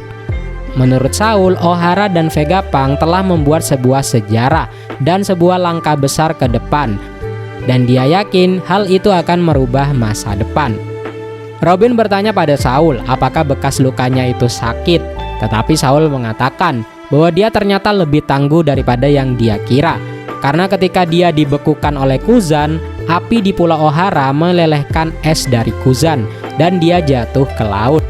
Menurut Saul, Ohara dan Vegapunk telah membuat sebuah sejarah dan sebuah langkah besar ke depan. Dan dia yakin hal itu akan merubah masa depan. Robin bertanya pada Saul apakah bekas lukanya itu sakit, tetapi Saul mengatakan bahwa dia ternyata lebih tangguh daripada yang dia kira. Karena ketika dia dibekukan oleh Kuzan, api di Pulau Ohara melelehkan es dari Kuzan dan dia jatuh ke laut.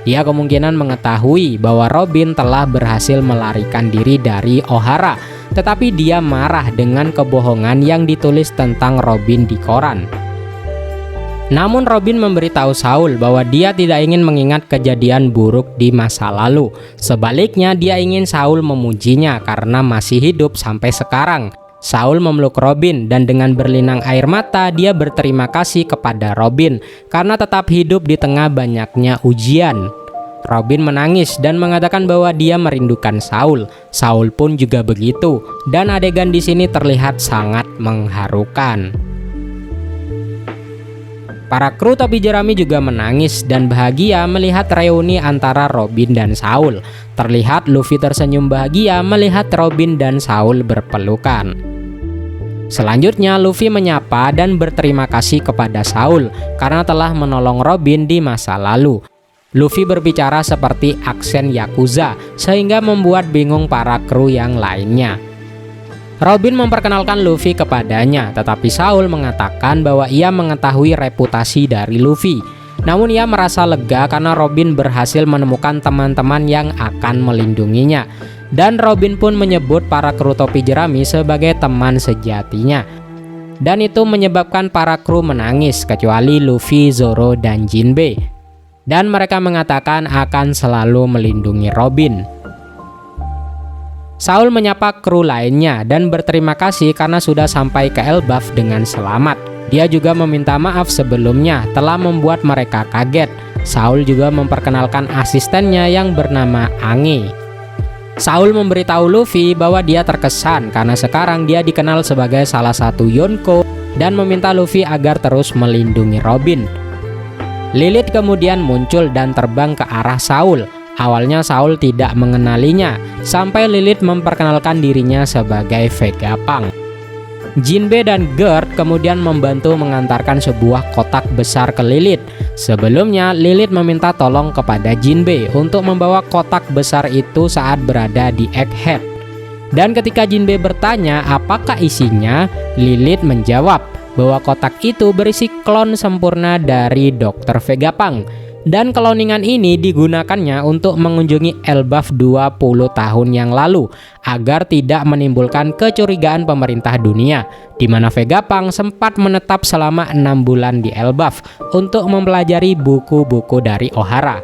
Dia kemungkinan mengetahui bahwa Robin telah berhasil melarikan diri dari Ohara, tetapi dia marah dengan kebohongan yang ditulis tentang Robin di koran. Namun Robin memberitahu Saul bahwa dia tidak ingin mengingat kejadian buruk di masa lalu. Sebaliknya dia ingin Saul memujinya karena masih hidup sampai sekarang. Saul memeluk Robin dan dengan berlinang air mata dia berterima kasih kepada Robin karena tetap hidup di tengah banyaknya ujian. Robin menangis dan mengatakan bahwa dia merindukan Saul. Saul pun juga begitu dan adegan di sini terlihat sangat mengharukan. Para kru topi jerami juga menangis dan bahagia melihat reuni antara Robin dan Saul. Terlihat Luffy tersenyum bahagia melihat Robin dan Saul berpelukan. Selanjutnya Luffy menyapa dan berterima kasih kepada Saul karena telah menolong Robin di masa lalu. Luffy berbicara seperti aksen Yakuza sehingga membuat bingung para kru yang lainnya. Robin memperkenalkan Luffy kepadanya, tetapi Saul mengatakan bahwa ia mengetahui reputasi dari Luffy. Namun ia merasa lega karena Robin berhasil menemukan teman-teman yang akan melindunginya. Dan Robin pun menyebut para kru topi jerami sebagai teman sejatinya. Dan itu menyebabkan para kru menangis kecuali Luffy, Zoro, dan Jinbe. Dan mereka mengatakan akan selalu melindungi Robin. Saul menyapa kru lainnya dan berterima kasih karena sudah sampai ke Elbaf dengan selamat. Dia juga meminta maaf sebelumnya telah membuat mereka kaget. Saul juga memperkenalkan asistennya yang bernama Ange. Saul memberitahu Luffy bahwa dia terkesan karena sekarang dia dikenal sebagai salah satu Yonko dan meminta Luffy agar terus melindungi Robin. Lilith kemudian muncul dan terbang ke arah Saul. Awalnya Saul tidak mengenalinya, sampai Lilith memperkenalkan dirinya sebagai Vegapunk. Jinbe dan Gert kemudian membantu mengantarkan sebuah kotak besar ke Lilith. Sebelumnya Lilith meminta tolong kepada Jinbe untuk membawa kotak besar itu saat berada di Egghead. Dan ketika Jinbe bertanya apakah isinya, Lilith menjawab bahwa kotak itu berisi klon sempurna dari Dr. Vegapunk. Dan cloningan ini digunakannya untuk mengunjungi Elbaf 20 tahun yang lalu agar tidak menimbulkan kecurigaan pemerintah dunia, di mana Vegapunk sempat menetap selama 6 bulan di Elbaf untuk mempelajari buku-buku dari Ohara.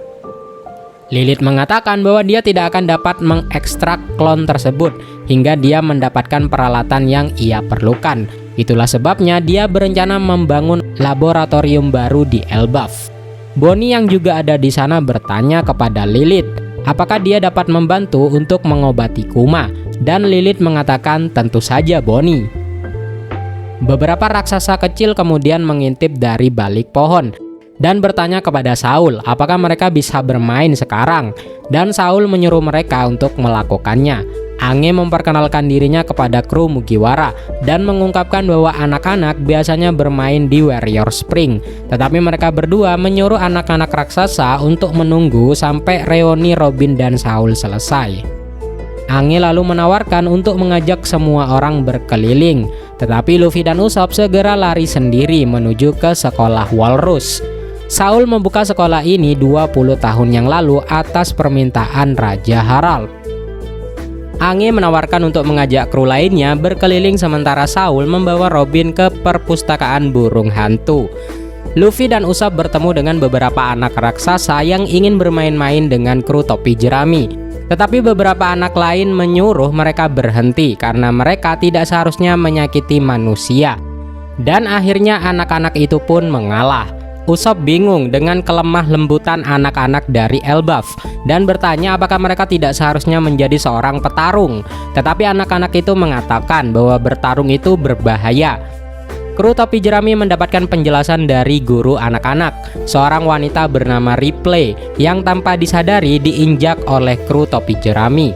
Lilith mengatakan bahwa dia tidak akan dapat mengekstrak klon tersebut hingga dia mendapatkan peralatan yang ia perlukan. Itulah sebabnya dia berencana membangun laboratorium baru di Elbaf. Bonnie yang juga ada di sana bertanya kepada Lilith apakah dia dapat membantu untuk mengobati Kuma, dan Lilith mengatakan tentu saja Bonnie. Beberapa raksasa kecil kemudian mengintip dari balik pohon dan bertanya kepada Saul apakah mereka bisa bermain sekarang, dan Saul menyuruh mereka untuk melakukannya. Ange memperkenalkan dirinya kepada kru Mugiwara dan mengungkapkan bahwa anak-anak biasanya bermain di Warrior Spring, tetapi mereka berdua menyuruh anak-anak raksasa untuk menunggu sampai reuni Robin dan Saul selesai. Ange lalu menawarkan untuk mengajak semua orang berkeliling, tetapi Luffy dan Usopp segera lari sendiri menuju ke sekolah Walrus. Saul membuka sekolah ini 20 tahun yang lalu atas permintaan Raja Harald. Ange menawarkan untuk mengajak kru lainnya berkeliling sementara Saul membawa Robin ke perpustakaan burung hantu. Luffy dan Usopp bertemu dengan beberapa anak raksasa yang ingin bermain-main dengan kru topi jerami. Tetapi beberapa anak lain menyuruh mereka berhenti karena mereka tidak seharusnya menyakiti manusia. Dan akhirnya anak-anak itu pun mengalah. Usopp bingung dengan kelemah lembutan anak-anak dari Elbaf dan bertanya apakah mereka tidak seharusnya menjadi seorang petarung. Tetapi anak-anak itu mengatakan bahwa bertarung itu berbahaya. Kru topi jerami mendapatkan penjelasan dari guru anak-anak, seorang wanita bernama Ripley yang tanpa disadari diinjak oleh kru topi jerami.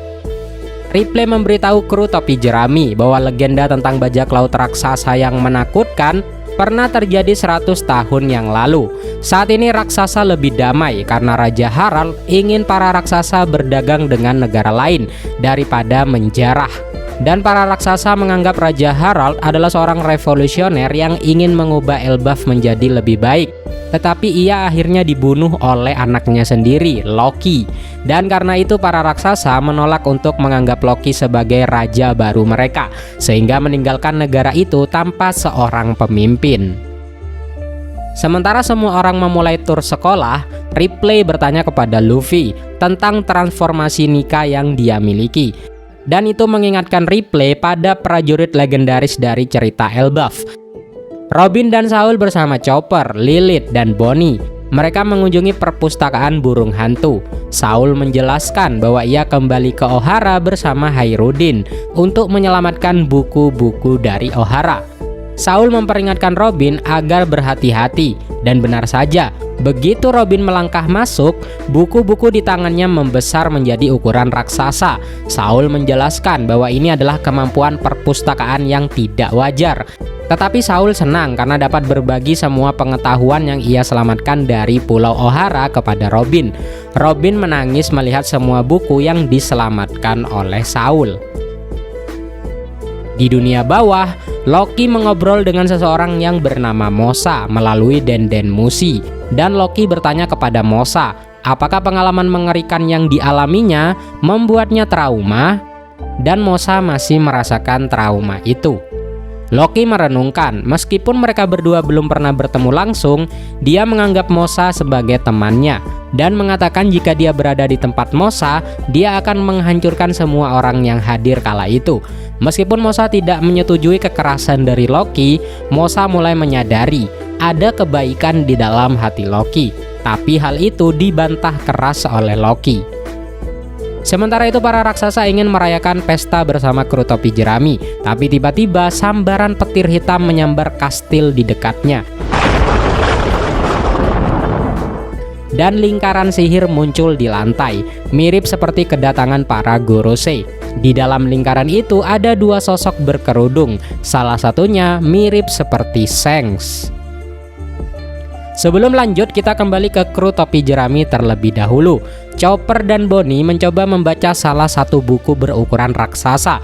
Ripley memberitahu kru topi jerami bahwa legenda tentang bajak laut raksasa yang menakutkan pernah terjadi 100 tahun yang lalu. Saat ini raksasa lebih damai karena Raja Harald ingin para raksasa berdagang dengan negara lain daripada menjarah. Dan para raksasa menganggap Raja Harald adalah seorang revolusioner yang ingin mengubah Elbaf menjadi lebih baik. Tetapi ia akhirnya dibunuh oleh anaknya sendiri, Loki. Dan karena itu para raksasa menolak untuk menganggap Loki sebagai raja baru mereka, sehingga meninggalkan negara itu tanpa seorang pemimpin. Sementara semua orang memulai tur sekolah, Ripley bertanya kepada Luffy tentang transformasi Nika yang dia miliki. Dan itu mengingatkan Ripley pada prajurit legendaris dari cerita Elbaf. Robin dan Saul bersama Chopper, Lilith, dan Bonnie. Mereka mengunjungi perpustakaan burung hantu. Saul menjelaskan bahwa ia kembali ke Ohara bersama Hairudin untuk menyelamatkan buku-buku dari Ohara. Saul memperingatkan Robin agar berhati-hati, dan benar saja, begitu Robin melangkah masuk, buku-buku di tangannya membesar menjadi ukuran raksasa. Saul menjelaskan bahwa ini adalah kemampuan perpustakaan yang tidak wajar. Tetapi Saul senang karena dapat berbagi semua pengetahuan yang ia selamatkan dari Pulau Ohara kepada Robin. Robin menangis melihat semua buku yang diselamatkan oleh Saul. Di dunia bawah, Loki mengobrol dengan seseorang yang bernama Mosa melalui Denden Mushi. Dan Loki bertanya kepada Mosa, apakah pengalaman mengerikan yang dialaminya membuatnya trauma? Dan Mosa masih merasakan trauma itu. Loki merenungkan, meskipun mereka berdua belum pernah bertemu langsung, dia menganggap Mosa sebagai temannya dan mengatakan jika dia berada di tempat Mosa, dia akan menghancurkan semua orang yang hadir kala itu. Meskipun Mosa tidak menyetujui kekerasan dari Loki, Mosa mulai menyadari ada kebaikan di dalam hati Loki, tapi hal itu dibantah keras oleh Loki. Sementara itu para raksasa ingin merayakan pesta bersama kru topi jerami, tapi tiba-tiba sambaran petir hitam menyambar kastil di dekatnya. Dan lingkaran sihir muncul di lantai, mirip seperti kedatangan para Gorosei. Di dalam lingkaran itu ada dua sosok berkerudung, salah satunya mirip seperti Shanks. Sebelum lanjut, kita kembali ke kru topi jerami terlebih dahulu. Chopper dan Bonnie mencoba membaca salah satu buku berukuran raksasa.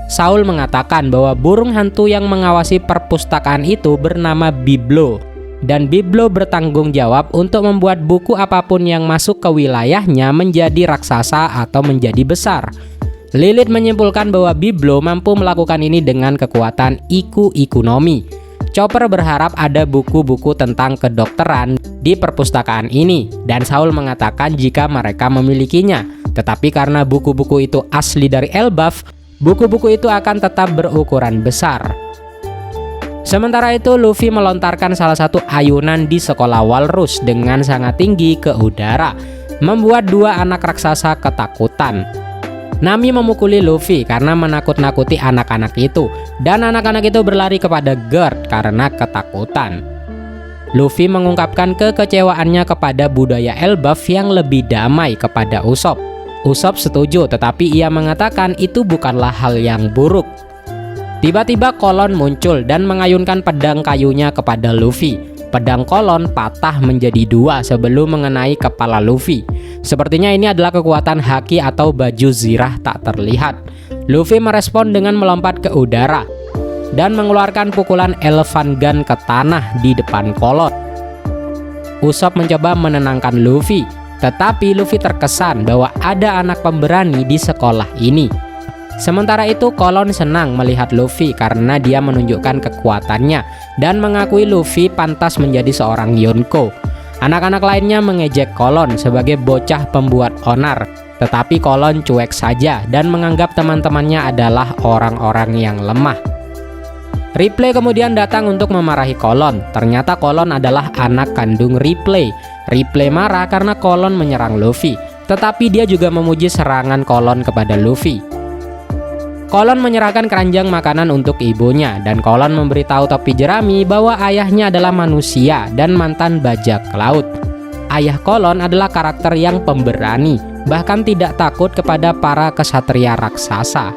Saul mengatakan bahwa burung hantu yang mengawasi perpustakaan itu bernama Biblo. dan Biblo bertanggung jawab untuk membuat buku apapun yang masuk ke wilayahnya menjadi raksasa atau menjadi besar. Lilith menyimpulkan bahwa Biblo mampu melakukan ini dengan kekuatan ikunomi. Chopper berharap ada buku-buku tentang kedokteran di perpustakaan ini, dan Saul mengatakan jika mereka memilikinya. Tetapi karena buku-buku itu asli dari Elbaf, buku-buku itu akan tetap berukuran besar. Sementara itu, Luffy melontarkan salah satu ayunan di sekolah Walrus dengan sangat tinggi ke udara, membuat dua anak raksasa ketakutan. Nami memukuli Luffy karena menakut-nakuti anak-anak itu, dan anak-anak itu berlari kepada Garp karena ketakutan. Luffy mengungkapkan kekecewaannya kepada budaya Elbaf yang lebih damai kepada Usopp. Usopp setuju, tetapi ia mengatakan itu bukanlah hal yang buruk. Tiba-tiba Kolon muncul dan mengayunkan pedang kayunya kepada Luffy. Pedang Kolon patah menjadi dua sebelum mengenai kepala Luffy. Sepertinya ini adalah kekuatan haki atau baju zirah tak terlihat. Luffy merespon dengan melompat ke udara dan mengeluarkan pukulan Elephant Gun ke tanah di depan Kolon. Usopp mencoba menenangkan Luffy, tetapi Luffy terkesan bahwa ada anak pemberani di sekolah ini. Sementara itu, Kolon senang melihat Luffy karena dia menunjukkan kekuatannya dan mengakui Luffy pantas menjadi seorang Yonko. Anak-anak lainnya mengejek Kolon sebagai bocah pembuat onar, tetapi Kolon cuek saja dan menganggap teman-temannya adalah orang-orang yang lemah. Ripley kemudian datang untuk memarahi Kolon. Ternyata Kolon adalah anak kandung Ripley. Ripley marah karena Kolon menyerang Luffy, tetapi dia juga memuji serangan Kolon kepada Luffy. Kolon menyerahkan keranjang makanan untuk ibunya, dan Kolon memberitahu topi jerami bahwa ayahnya adalah manusia dan mantan bajak laut. Ayah Kolon adalah karakter yang pemberani, bahkan tidak takut kepada para kesatria raksasa.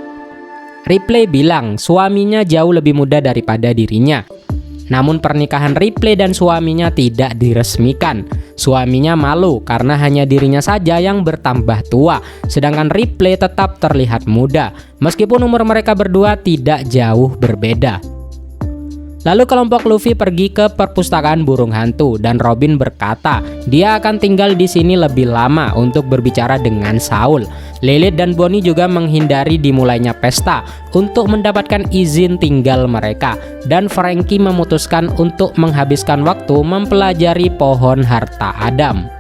Ripley bilang suaminya jauh lebih muda daripada dirinya. Namun pernikahan Ripley dan suaminya tidak diresmikan. Suaminya malu karena hanya dirinya saja yang bertambah tua, sedangkan Ripley tetap terlihat muda, meskipun umur mereka berdua tidak jauh berbeda. Lalu kelompok Luffy pergi ke perpustakaan burung hantu dan Robin berkata dia akan tinggal di sini lebih lama untuk berbicara dengan Saul. Lilith dan Bonnie juga menghindari dimulainya pesta untuk mendapatkan izin tinggal mereka, dan Franky memutuskan untuk menghabiskan waktu mempelajari pohon harta Adam.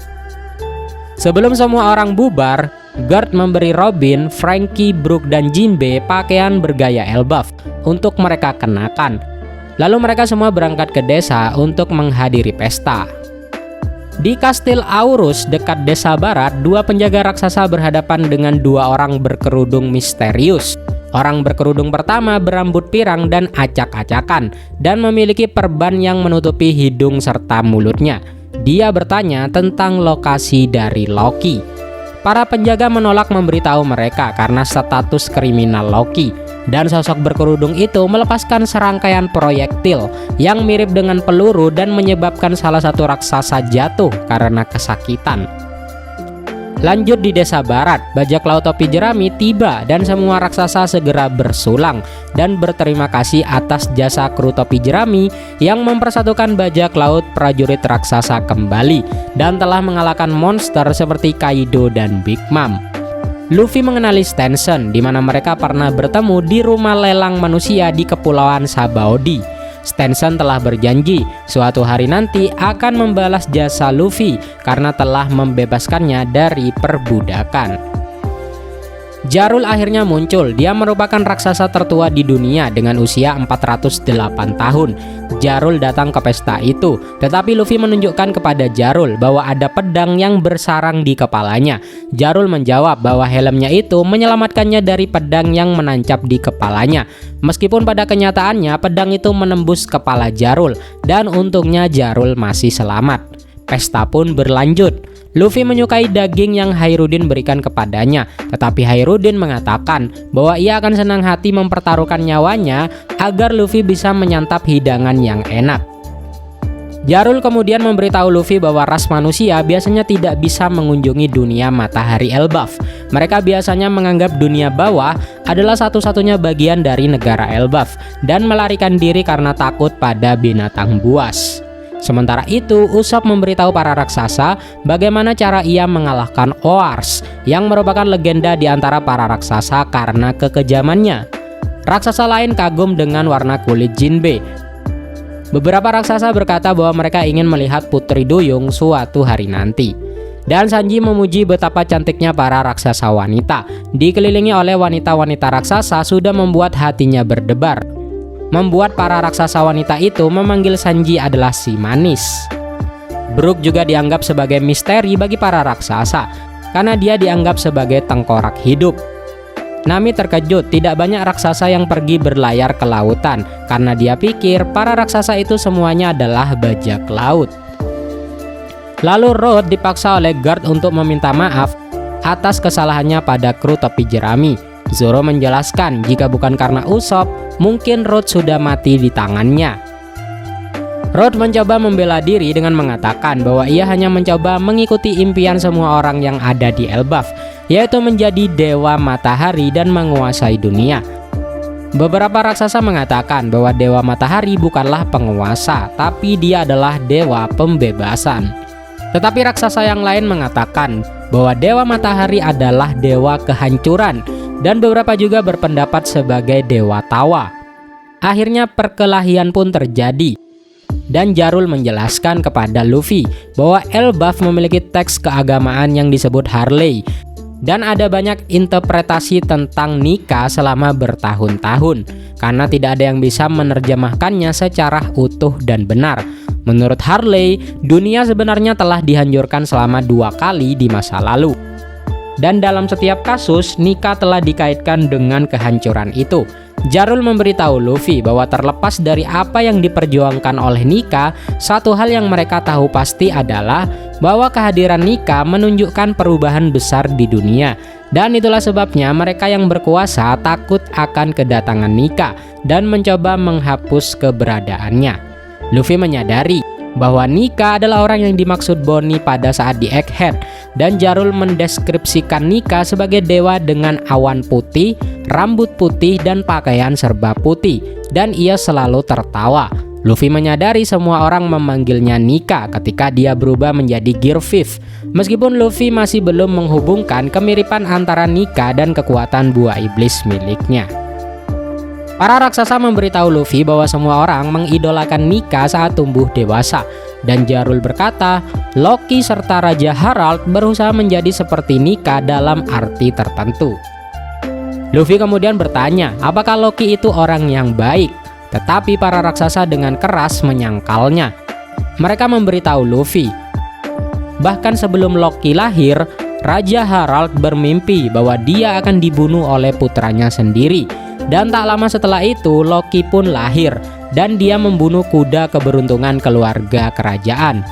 Sebelum semua orang bubar, Garp memberi Robin, Franky, Brook, dan Jinbe pakaian bergaya Elbaf untuk mereka kenakan. Lalu mereka semua berangkat ke desa untuk menghadiri pesta. Di Kastil Aurus dekat desa barat, dua penjaga raksasa berhadapan dengan dua orang berkerudung misterius. Orang berkerudung pertama berambut pirang dan acak-acakan dan memiliki perban yang menutupi hidung serta mulutnya. Dia bertanya tentang lokasi dari Loki. Para penjaga menolak memberitahu mereka karena status kriminal Loki. Dan sosok berkerudung itu melepaskan serangkaian proyektil yang mirip dengan peluru dan menyebabkan salah satu raksasa jatuh karena kesakitan. Lanjut di desa barat, bajak laut topi jerami tiba dan semua raksasa segera bersulang dan berterima kasih atas jasa kru topi jerami yang mempersatukan bajak laut prajurit raksasa kembali dan telah mengalahkan monster seperti Kaido dan Big Mom. Luffy mengenali Stenson, di mana mereka pernah bertemu di rumah lelang manusia di Kepulauan Sabaody. Stenson telah berjanji suatu hari nanti akan membalas jasa Luffy karena telah membebaskannya dari perbudakan. Jarul akhirnya muncul. Dia merupakan raksasa tertua di dunia dengan usia 408 tahun. Jarul datang ke pesta itu, tetapi Luffy menunjukkan kepada Jarul bahwa ada pedang yang bersarang di kepalanya. Jarul menjawab bahwa helmnya itu menyelamatkannya dari pedang yang menancap di kepalanya. Meskipun pada kenyataannya pedang itu menembus kepala Jarul, dan untungnya Jarul masih selamat. Pesta pun berlanjut. Luffy menyukai daging yang Hairudin berikan kepadanya, tetapi Hairudin mengatakan bahwa ia akan senang hati mempertaruhkan nyawanya agar Luffy bisa menyantap hidangan yang enak. Jarul kemudian memberitahu Luffy bahwa ras manusia biasanya tidak bisa mengunjungi dunia matahari Elbaf. Mereka biasanya menganggap dunia bawah adalah satu-satunya bagian dari negara Elbaf dan melarikan diri karena takut pada binatang buas. Sementara itu, Usopp memberitahu para raksasa bagaimana cara ia mengalahkan Oars yang merupakan legenda di antara para raksasa karena kekejamannya. Raksasa lain kagum dengan warna kulit Jinbe. Beberapa raksasa berkata bahwa mereka ingin melihat Putri Duyung suatu hari nanti. Dan Sanji memuji betapa cantiknya para raksasa wanita. Dikelilingi oleh wanita-wanita raksasa sudah membuat hatinya berdebar, membuat para raksasa wanita itu memanggil Sanji adalah si manis. Brook juga dianggap sebagai misteri bagi para raksasa karena dia dianggap sebagai tengkorak hidup. Nami terkejut tidak banyak raksasa yang pergi berlayar ke lautan karena dia pikir para raksasa itu semuanya adalah bajak laut. Lalu Road dipaksa oleh Guard untuk meminta maaf atas kesalahannya pada kru topi jerami. Zoro menjelaskan jika bukan karena Usopp, mungkin Road sudah mati di tangannya. Road mencoba membela diri dengan mengatakan bahwa ia hanya mencoba mengikuti impian semua orang yang ada di Elbaf, yaitu menjadi dewa matahari dan menguasai dunia. Beberapa raksasa mengatakan bahwa dewa matahari bukanlah penguasa, tapi dia adalah dewa pembebasan. Tetapi raksasa yang lain mengatakan bahwa dewa matahari adalah dewa kehancuran, dan beberapa juga berpendapat sebagai dewa tawa. Akhirnya perkelahian pun terjadi, dan Jarul menjelaskan kepada Luffy bahwa Elbaf memiliki teks keagamaan yang disebut Harley, dan ada banyak interpretasi tentang nikah selama bertahun-tahun, karena tidak ada yang bisa menerjemahkannya secara utuh dan benar. Menurut Harley, dunia sebenarnya telah dihancurkan selama 2 kali di masa lalu. Dan dalam setiap kasus, nikah telah dikaitkan dengan kehancuran itu. Jarul memberitahu Luffy bahwa terlepas dari apa yang diperjuangkan oleh Nika, satu hal yang mereka tahu pasti adalah bahwa kehadiran Nika menunjukkan perubahan besar di dunia. Dan itulah sebabnya mereka yang berkuasa takut akan kedatangan Nika dan mencoba menghapus keberadaannya. Luffy menyadari bahwa Nika adalah orang yang dimaksud Bonnie pada saat di Egghead, dan Jarul mendeskripsikan Nika sebagai dewa dengan awan putih, rambut putih, dan pakaian serba putih, dan ia selalu tertawa. Luffy menyadari semua orang memanggilnya Nika ketika dia berubah menjadi Gear 5, meskipun Luffy masih belum menghubungkan kemiripan antara Nika dan kekuatan buah iblis miliknya. Para raksasa memberitahu Luffy bahwa semua orang mengidolakan Nika saat tumbuh dewasa, dan Jarul berkata, Loki serta Raja Harald berusaha menjadi seperti Nika dalam arti tertentu. Luffy kemudian bertanya, apakah Loki itu orang yang baik? Tetapi para raksasa dengan keras menyangkalnya. Mereka memberitahu Luffy, bahkan sebelum Loki lahir, Raja Harald bermimpi bahwa dia akan dibunuh oleh putranya sendiri. Dan tak lama setelah itu Loki pun lahir, dan dia membunuh kuda keberuntungan keluarga kerajaan.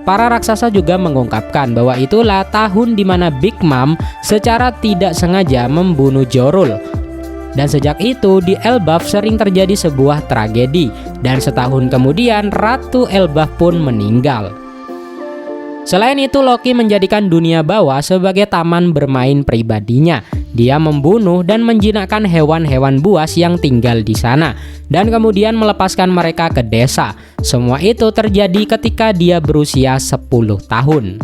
Para raksasa juga mengungkapkan bahwa itulah tahun di mana Big Mom secara tidak sengaja membunuh Jorul. Dan sejak itu di Elbaf sering terjadi sebuah tragedi, dan setahun kemudian Ratu Elbaf pun meninggal. Selain itu Loki menjadikan dunia bawah sebagai taman bermain pribadinya. Dia membunuh dan menjinakkan hewan-hewan buas yang tinggal di sana, dan kemudian melepaskan mereka ke desa. Semua itu terjadi ketika dia berusia 10 tahun.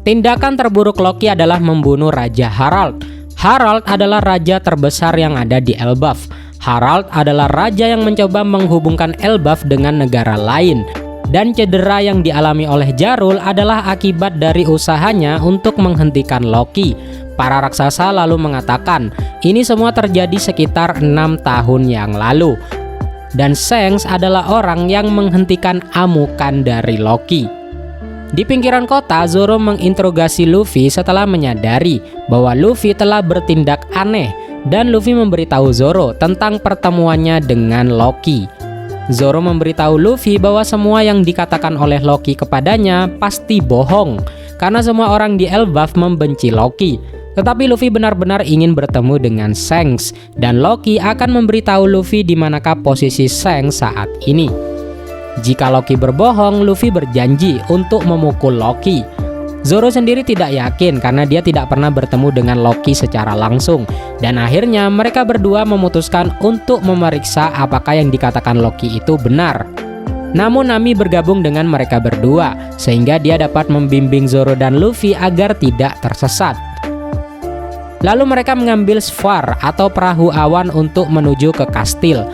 Tindakan terburuk Loki adalah membunuh Raja Harald. Harald adalah raja terbesar yang ada di Elbaf. Harald adalah raja yang mencoba menghubungkan Elbaf dengan negara lain. Dan cedera yang dialami oleh Jarul adalah akibat dari usahanya untuk menghentikan Loki. Para raksasa lalu mengatakan, ini semua terjadi sekitar 6 tahun yang lalu. Dan Shanks adalah orang yang menghentikan amukan dari Loki. Di pinggiran kota, Zoro menginterogasi Luffy setelah menyadari bahwa Luffy telah bertindak aneh. Dan Luffy memberitahu Zoro tentang pertemuannya dengan Loki. Zoro memberitahu Luffy bahwa semua yang dikatakan oleh Loki kepadanya pasti bohong, karena semua orang di Elbaf membenci Loki. Tetapi Luffy benar-benar ingin bertemu dengan Shanks, dan Loki akan memberitahu Luffy di manakah posisi Shanks saat ini. Jika Loki berbohong, Luffy berjanji untuk memukul Loki. Zoro sendiri tidak yakin karena dia tidak pernah bertemu dengan Loki secara langsung, dan akhirnya mereka berdua memutuskan untuk memeriksa apakah yang dikatakan Loki itu benar. Namun Nami bergabung dengan mereka berdua, sehingga dia dapat membimbing Zoro dan Luffy agar tidak tersesat. Lalu mereka mengambil Sfar atau perahu awan untuk menuju ke kastil,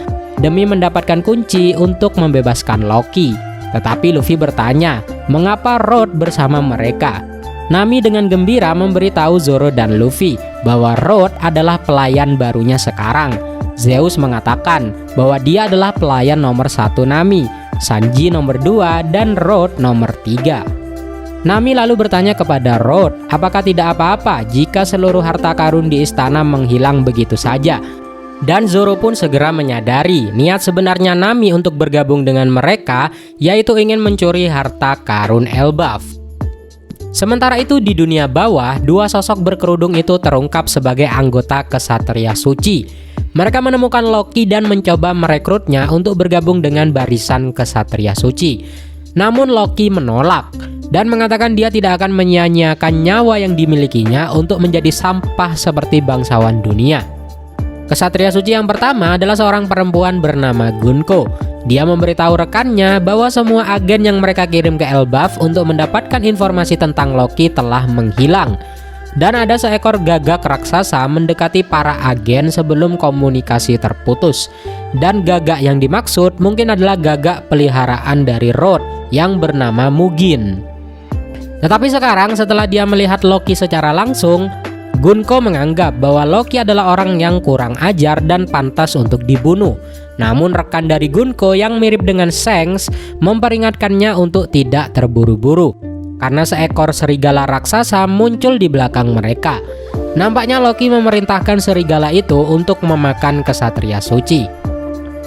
demi mendapatkan kunci untuk membebaskan Loki. Tetapi Luffy bertanya, mengapa Road bersama mereka? Nami dengan gembira memberitahu Zoro dan Luffy bahwa Road adalah pelayan barunya sekarang. Zeus mengatakan bahwa dia adalah pelayan nomor 1 Nami, Sanji nomor 2, dan Road nomor 3. Nami lalu bertanya kepada Road, apakah tidak apa-apa jika seluruh harta karun di istana menghilang begitu saja? Dan Zoro pun segera menyadari niat sebenarnya Nami untuk bergabung dengan mereka, yaitu ingin mencuri harta karun Elbaf. Sementara itu di dunia bawah, dua sosok berkerudung itu terungkap sebagai anggota Ksatria Suci. Mereka menemukan Loki dan mencoba merekrutnya untuk bergabung dengan barisan Ksatria Suci. Namun Loki menolak dan mengatakan dia tidak akan menyia-nyiakan nyawa yang dimilikinya untuk menjadi sampah seperti bangsawan dunia. Ksatria Suci yang pertama adalah seorang perempuan bernama Gunko. Dia memberitahu rekannya bahwa semua agen yang mereka kirim ke Elbaf untuk mendapatkan informasi tentang Loki telah menghilang. Dan ada seekor gagak raksasa mendekati para agen sebelum komunikasi terputus. Dan gagak yang dimaksud mungkin adalah gagak peliharaan dari Road yang bernama Mugen. Tetapi sekarang setelah dia melihat Loki secara langsung, Gunko menganggap bahwa Loki adalah orang yang kurang ajar dan pantas untuk dibunuh. Namun rekan dari Gunko yang mirip dengan Shanks memperingatkannya untuk tidak terburu-buru, karena seekor serigala raksasa muncul di belakang mereka. Nampaknya Loki memerintahkan serigala itu untuk memakan Ksatria Suci.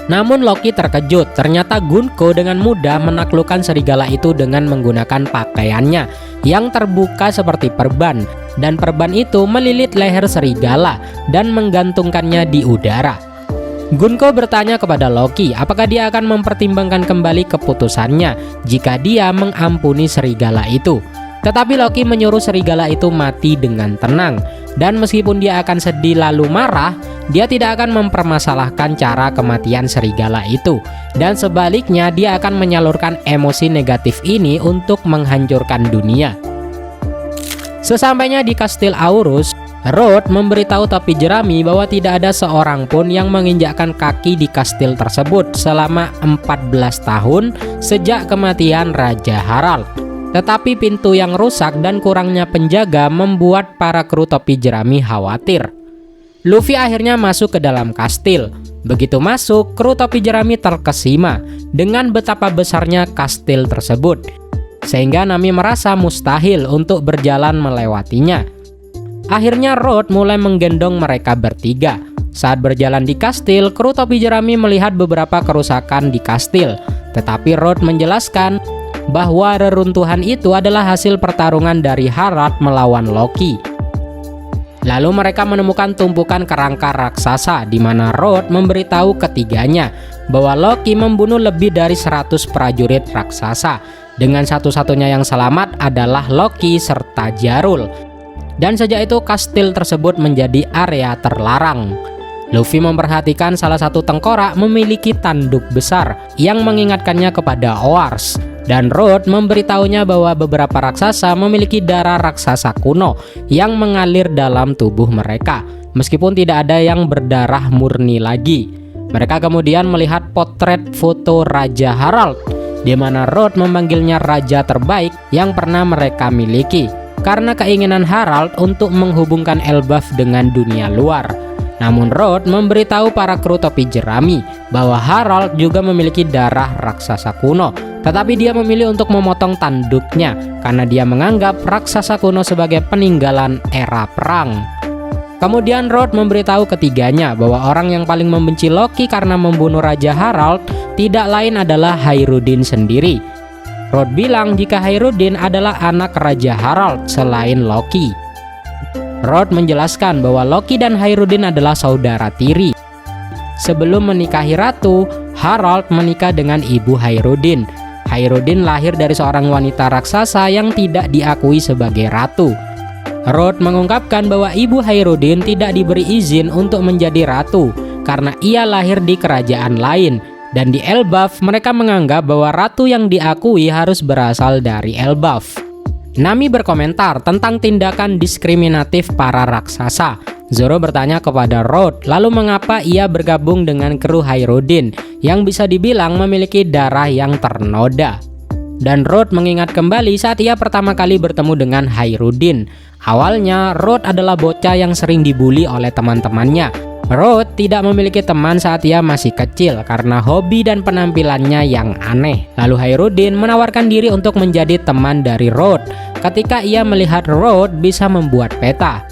Namun Loki terkejut, ternyata Gunko dengan mudah menaklukkan serigala itu dengan menggunakan pakaiannya yang terbuka seperti perban. Dan perban itu melilit leher serigala dan menggantungkannya di udara. Gunko bertanya kepada Loki apakah dia akan mempertimbangkan kembali keputusannya jika dia mengampuni serigala itu. Tetapi Loki menyuruh serigala itu mati dengan tenang. Dan meskipun dia akan sedih lalu marah, dia tidak akan mempermasalahkan cara kematian serigala itu. Dan sebaliknya dia akan menyalurkan emosi negatif ini untuk menghancurkan dunia. Sesampainya di Kastil Aurus, Road memberitahu topi jerami bahwa tidak ada seorang pun yang menginjakkan kaki di kastil tersebut selama 14 tahun sejak kematian Raja Harald. Tetapi pintu yang rusak dan kurangnya penjaga membuat para kru topi jerami khawatir. Luffy akhirnya masuk ke dalam kastil. Begitu masuk, kru topi jerami terkesima dengan betapa besarnya kastil tersebut, sehingga Nami merasa mustahil untuk berjalan melewatinya. Akhirnya Road mulai menggendong mereka bertiga. Saat berjalan di kastil, kru topi jerami melihat beberapa kerusakan di kastil. Tetapi Road menjelaskan bahwa reruntuhan itu adalah hasil pertarungan dari Harald melawan Loki. Lalu mereka menemukan tumpukan kerangka raksasa di mana Road memberitahu ketiganya bahwa Loki membunuh lebih dari 100 prajurit raksasa. Dengan satu-satunya yang selamat adalah Loki serta Jarul. Dan sejak itu kastil tersebut menjadi area terlarang. Luffy memperhatikan salah satu tengkorak memiliki tanduk besar yang mengingatkannya kepada Oars. Dan Road memberitahunya bahwa beberapa raksasa memiliki darah raksasa kuno yang mengalir dalam tubuh mereka, meskipun tidak ada yang berdarah murni lagi. Mereka kemudian melihat potret foto Raja Harald, di mana Road memanggilnya raja terbaik yang pernah mereka miliki, karena keinginan Harald untuk menghubungkan Elbaf dengan dunia luar. Namun Road memberitahu para kru topi jerami bahwa Harald juga memiliki darah raksasa kuno, tetapi dia memilih untuk memotong tanduknya karena dia menganggap raksasa kuno sebagai peninggalan era perang. Kemudian Road memberitahu ketiganya bahwa orang yang paling membenci Loki karena membunuh Raja Harald tidak lain adalah Hairudin sendiri. Road bilang jika Hairudin adalah anak Raja Harald selain Loki. Road menjelaskan bahwa Loki dan Hairudin adalah saudara tiri. Sebelum menikahi ratu, Harald menikah dengan ibu Hairudin. Hairudin lahir dari seorang wanita raksasa yang tidak diakui sebagai ratu. Road mengungkapkan bahwa ibu Hairudin tidak diberi izin untuk menjadi ratu karena ia lahir di kerajaan lain, Dan di Elbaf, mereka menganggap bahwa ratu yang diakui harus berasal dari Elbaf. Nami berkomentar tentang tindakan diskriminatif para raksasa. Zoro bertanya kepada Road, lalu mengapa ia bergabung dengan kru Hairuddin yang bisa dibilang memiliki darah yang ternoda. Dan Road mengingat kembali saat ia pertama kali bertemu dengan Hairuddin. Awalnya, Road adalah bocah yang sering dibully oleh teman-temannya. Road tidak memiliki teman saat ia masih kecil karena hobi dan penampilannya yang aneh. Lalu Hairuddin menawarkan diri untuk menjadi teman dari Road ketika ia melihat Road bisa membuat peta.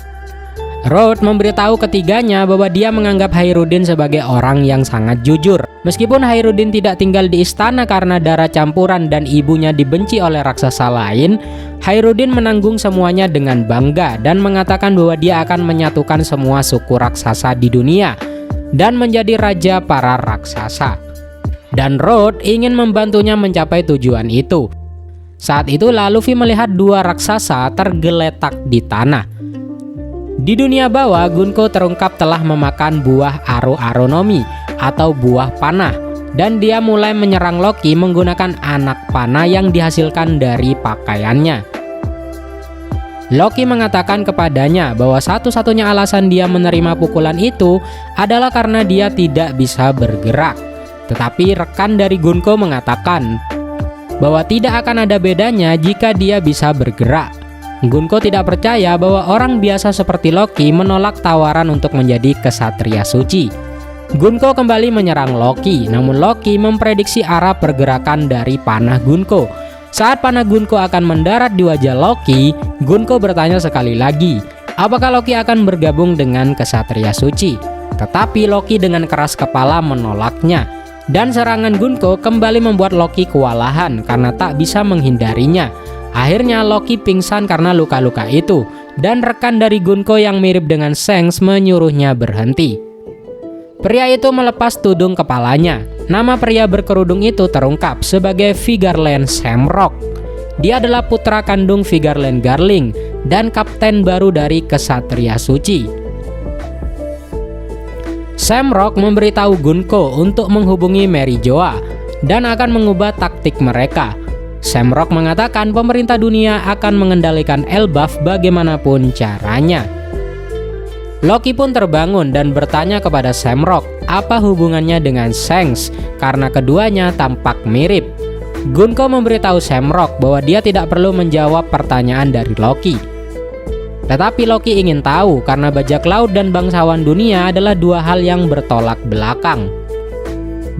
Road memberitahu ketiganya bahwa dia menganggap Hairuddin sebagai orang yang sangat jujur. Meskipun Hairuddin tidak tinggal di istana karena darah campuran dan ibunya dibenci oleh raksasa lain, Hairuddin menanggung semuanya dengan bangga dan mengatakan bahwa dia akan menyatukan semua suku raksasa di dunia dan menjadi raja para raksasa. Dan Road ingin membantunya mencapai tujuan itu. Saat itulah Luffy melihat dua raksasa tergeletak di tanah. Di dunia bawah, Gunko terungkap telah memakan buah Aru-Aru-no-Mi atau buah panah, dan dia mulai menyerang Loki menggunakan anak panah yang dihasilkan dari pakaiannya. Loki mengatakan kepadanya bahwa satu-satunya alasan dia menerima pukulan itu adalah karena dia tidak bisa bergerak. Tetapi rekan dari Gunko mengatakan bahwa tidak akan ada bedanya jika dia bisa bergerak. Gunko tidak percaya bahwa orang biasa seperti Loki menolak tawaran untuk menjadi kesatria suci. Gunko kembali menyerang Loki, namun Loki memprediksi arah pergerakan dari panah Gunko. Saat panah Gunko akan mendarat di wajah Loki, Gunko bertanya sekali lagi, apakah Loki akan bergabung dengan kesatria suci? Tetapi Loki dengan keras kepala menolaknya. Dan serangan Gunko kembali membuat Loki kewalahan karena tak bisa menghindarinya. Akhirnya Loki pingsan karena luka-luka itu, dan rekan dari Gunko yang mirip dengan Shanks menyuruhnya berhenti. Pria itu melepas tudung kepalanya. Nama pria berkerudung itu terungkap sebagai Vigarland Shamrock. Dia adalah putra kandung Vigarland Garling dan kapten baru dari Kesatria Suci. Shamrock memberitahu Gunko untuk menghubungi Mary Joa dan akan mengubah taktik mereka. Shamrock mengatakan pemerintah dunia akan mengendalikan Elbaf bagaimanapun caranya. Loki pun terbangun dan bertanya kepada Shamrock apa hubungannya dengan Shanks karena keduanya tampak mirip. Gunko memberitahu Shamrock bahwa dia tidak perlu menjawab pertanyaan dari Loki. Tetapi Loki ingin tahu karena bajak laut dan bangsawan dunia adalah dua hal yang bertolak belakang.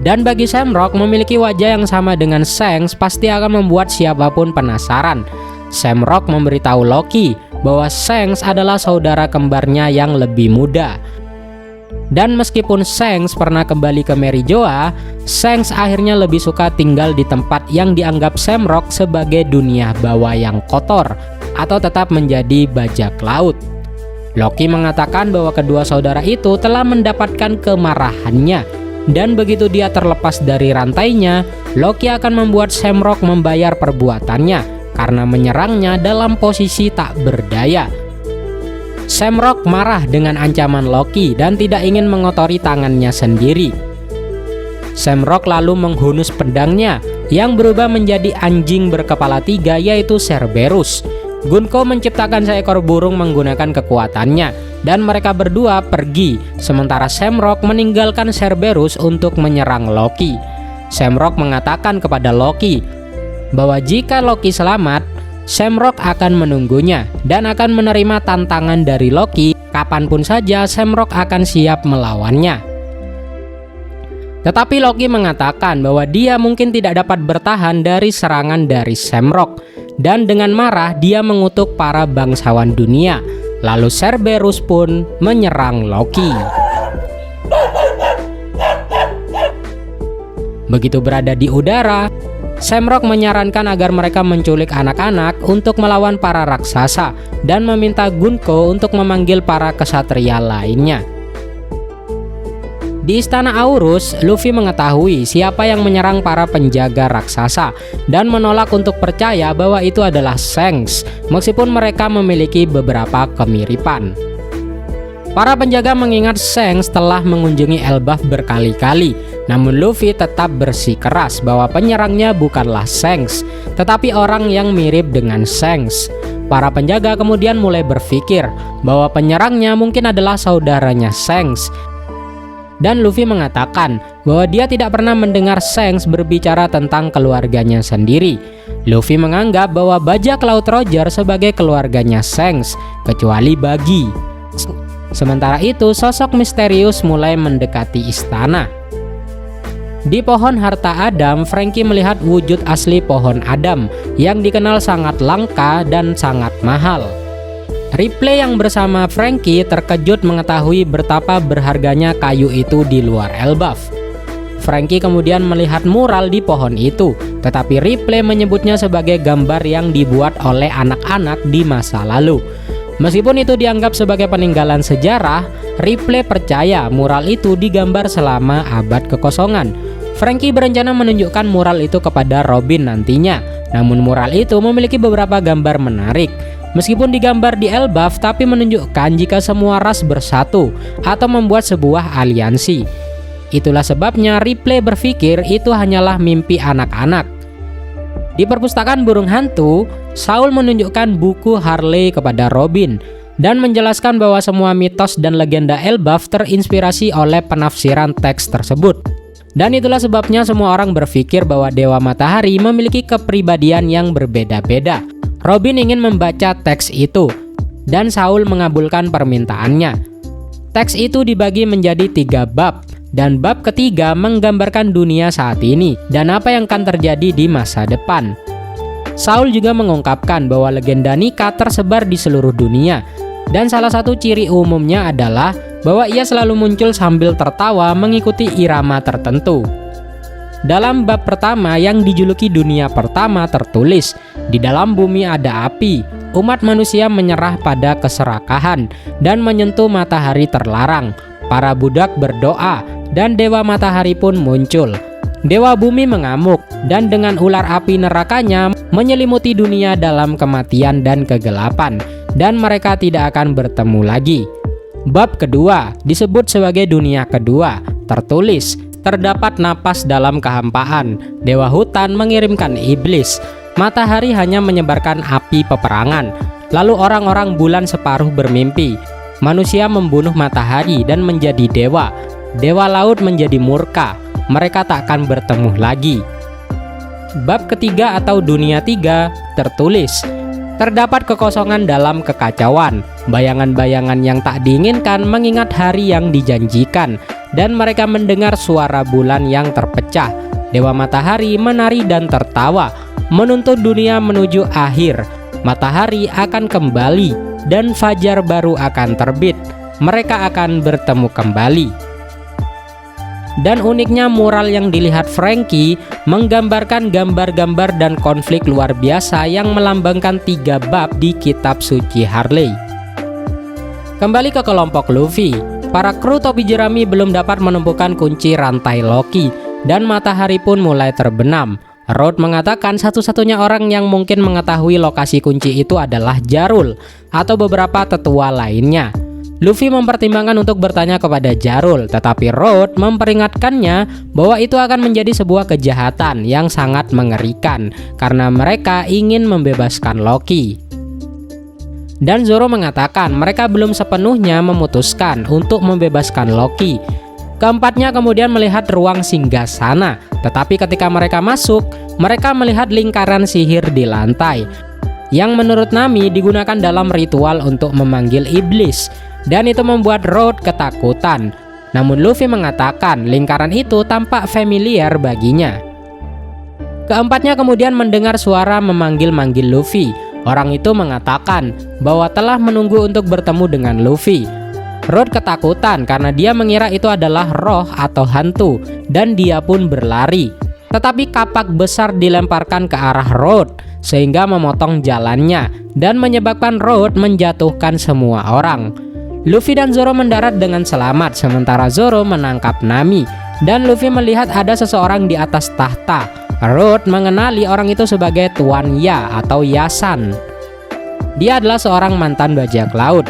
Dan bagi Shamrock, memiliki wajah yang sama dengan Shanks pasti akan membuat siapapun penasaran. Shamrock memberitahu Loki bahwa Shanks adalah saudara kembarnya yang lebih muda. Dan meskipun Shanks pernah kembali ke Mary Joa, Shanks akhirnya lebih suka tinggal di tempat yang dianggap Shamrock sebagai dunia bawah yang kotor atau tetap menjadi bajak laut. Loki mengatakan bahwa kedua saudara itu telah mendapatkan kemarahannya. Dan begitu dia terlepas dari rantainya, Loki akan membuat Shamrock membayar perbuatannya karena menyerangnya dalam posisi tak berdaya. Shamrock marah dengan ancaman Loki dan tidak ingin mengotori tangannya sendiri. Shamrock lalu menghunus pedangnya yang berubah menjadi anjing berkepala tiga, yaitu Cerberus. Gunko menciptakan seekor burung menggunakan kekuatannya dan mereka berdua pergi, sementara Shamrock meninggalkan Cerberus untuk menyerang Loki. Shamrock mengatakan kepada Loki bahwa jika Loki selamat, Shamrock akan menunggunya dan akan menerima tantangan dari Loki kapanpun saja Shamrock akan siap melawannya. Tetapi Loki mengatakan bahwa dia mungkin tidak dapat bertahan dari serangan dari Shamrock. Dan dengan marah dia mengutuk para bangsawan dunia. Lalu Cerberus pun menyerang Loki. Begitu berada di udara, Shamrock menyarankan agar mereka menculik anak-anak untuk melawan para raksasa dan meminta Gunko untuk memanggil para kesatria lainnya. Di istana Aurus, Luffy mengetahui siapa yang menyerang para penjaga raksasa dan menolak untuk percaya bahwa itu adalah Shanks, meskipun mereka memiliki beberapa kemiripan. Para penjaga mengingat Shanks telah mengunjungi Elbaf berkali-kali, Namun Luffy tetap bersikeras bahwa penyerangnya bukanlah Shanks, tetapi orang yang mirip dengan Shanks. Para penjaga kemudian mulai berpikir bahwa penyerangnya mungkin adalah saudaranya Shanks. Dan Luffy mengatakan bahwa dia tidak pernah mendengar Shanks berbicara tentang keluarganya sendiri. Luffy menganggap bahwa bajak laut Roger sebagai keluarganya Shanks, kecuali Buggy. Sementara itu, sosok misterius mulai mendekati istana. Di pohon harta Adam, Franky melihat wujud asli pohon Adam yang dikenal sangat langka dan sangat mahal. Ripley yang bersama Franky terkejut mengetahui betapa berharganya kayu itu di luar Elbaf. Franky kemudian melihat mural di pohon itu, tetapi Ripley menyebutnya sebagai gambar yang dibuat oleh anak-anak di masa lalu. Meskipun itu dianggap sebagai peninggalan sejarah, Ripley percaya mural itu digambar selama abad kekosongan. Franky berencana menunjukkan mural itu kepada Robin nantinya. Namun mural itu memiliki beberapa gambar menarik. Meskipun digambar di Elbaf, tapi menunjukkan jika semua ras bersatu atau membuat sebuah aliansi. Itulah sebabnya Ripley berpikir itu hanyalah mimpi anak-anak. Di perpustakaan burung hantu, Saul menunjukkan buku Harley kepada Robin dan menjelaskan bahwa semua mitos dan legenda Elbaf terinspirasi oleh penafsiran teks tersebut. Dan itulah sebabnya semua orang berpikir bahwa Dewa Matahari memiliki kepribadian yang berbeda-beda. Robin ingin membaca teks itu, dan Saul mengabulkan permintaannya. Teks itu dibagi menjadi 3 bab, dan bab ketiga menggambarkan dunia saat ini dan apa yang akan terjadi di masa depan. Saul juga mengungkapkan bahwa legenda Nika tersebar di seluruh dunia, dan salah satu ciri umumnya adalah bahwa ia selalu muncul sambil tertawa mengikuti irama tertentu. Dalam bab pertama yang dijuluki dunia pertama tertulis, di dalam bumi ada api, umat manusia menyerah pada keserakahan dan menyentuh matahari terlarang. Para budak berdoa dan Dewa Matahari pun muncul. Dewa Bumi mengamuk dan dengan ular api nerakanya menyelimuti dunia dalam kematian dan kegelapan, dan mereka tidak akan bertemu lagi. Bab kedua disebut sebagai dunia kedua, tertulis, terdapat napas dalam kehampaan, Dewa Hutan mengirimkan iblis, matahari hanya menyebarkan api peperangan, lalu orang-orang bulan separuh bermimpi, manusia membunuh matahari dan menjadi dewa, Dewa Laut menjadi murka, mereka tak akan bertemu lagi. Bab ketiga atau dunia tiga tertulis, terdapat kekosongan dalam kekacauan, bayangan-bayangan yang tak diinginkan mengingat hari yang dijanjikan, dan mereka mendengar suara bulan yang terpecah. Dewa Matahari menari dan tertawa, menuntut dunia menuju akhir. Matahari akan kembali, dan fajar baru akan terbit. Mereka akan bertemu kembali. Dan uniknya mural yang dilihat Franky menggambarkan gambar-gambar dan konflik luar biasa yang melambangkan 3 bab di kitab suci Harley. Kembali ke kelompok Luffy, para kru topi jerami belum dapat menemukan kunci rantai Loki dan matahari pun mulai terbenam. Road mengatakan satu-satunya orang yang mungkin mengetahui lokasi kunci itu adalah Jarul atau beberapa tetua lainnya. Luffy mempertimbangkan untuk bertanya kepada Jarul, tetapi Road memperingatkannya bahwa itu akan menjadi sebuah kejahatan yang sangat mengerikan karena mereka ingin membebaskan Loki. Dan Zoro mengatakan mereka belum sepenuhnya memutuskan untuk membebaskan Loki. Keempatnya kemudian melihat ruang singgasana, tetapi ketika mereka masuk, mereka melihat lingkaran sihir di lantai yang menurut Nami digunakan dalam ritual untuk memanggil iblis. Dan itu membuat Road ketakutan. Namun Luffy mengatakan lingkaran itu tampak familiar baginya. Keempatnya kemudian mendengar suara memanggil-manggil Luffy. Orang itu mengatakan bahwa telah menunggu untuk bertemu dengan Luffy. Road ketakutan karena dia mengira itu adalah roh atau hantu, dan dia pun berlari. Tetapi kapak besar dilemparkan ke arah Road sehingga memotong jalannya dan menyebabkan Road menjatuhkan semua orang. Luffy dan Zoro mendarat dengan selamat sementara Zoro menangkap Nami, dan Luffy melihat ada seseorang di atas tahta. Road mengenali orang itu sebagai Tuan Ya atau Yasan. Dia adalah seorang mantan bajak laut.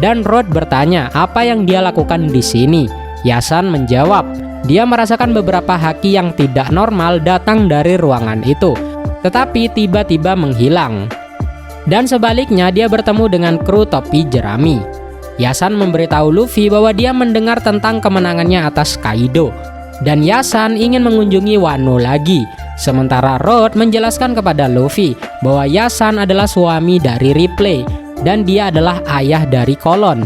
Dan Road bertanya apa yang dia lakukan di sini. Yasan menjawab, dia merasakan beberapa haki yang tidak normal datang dari ruangan itu, tetapi tiba-tiba menghilang. Dan sebaliknya dia bertemu dengan kru topi jerami. Yasan memberitahu Luffy bahwa dia mendengar tentang kemenangannya atas Kaido, dan Yasan ingin mengunjungi Wano lagi. Sementara Road menjelaskan kepada Luffy bahwa Yasan adalah suami dari Ripley dan dia adalah ayah dari Kolon.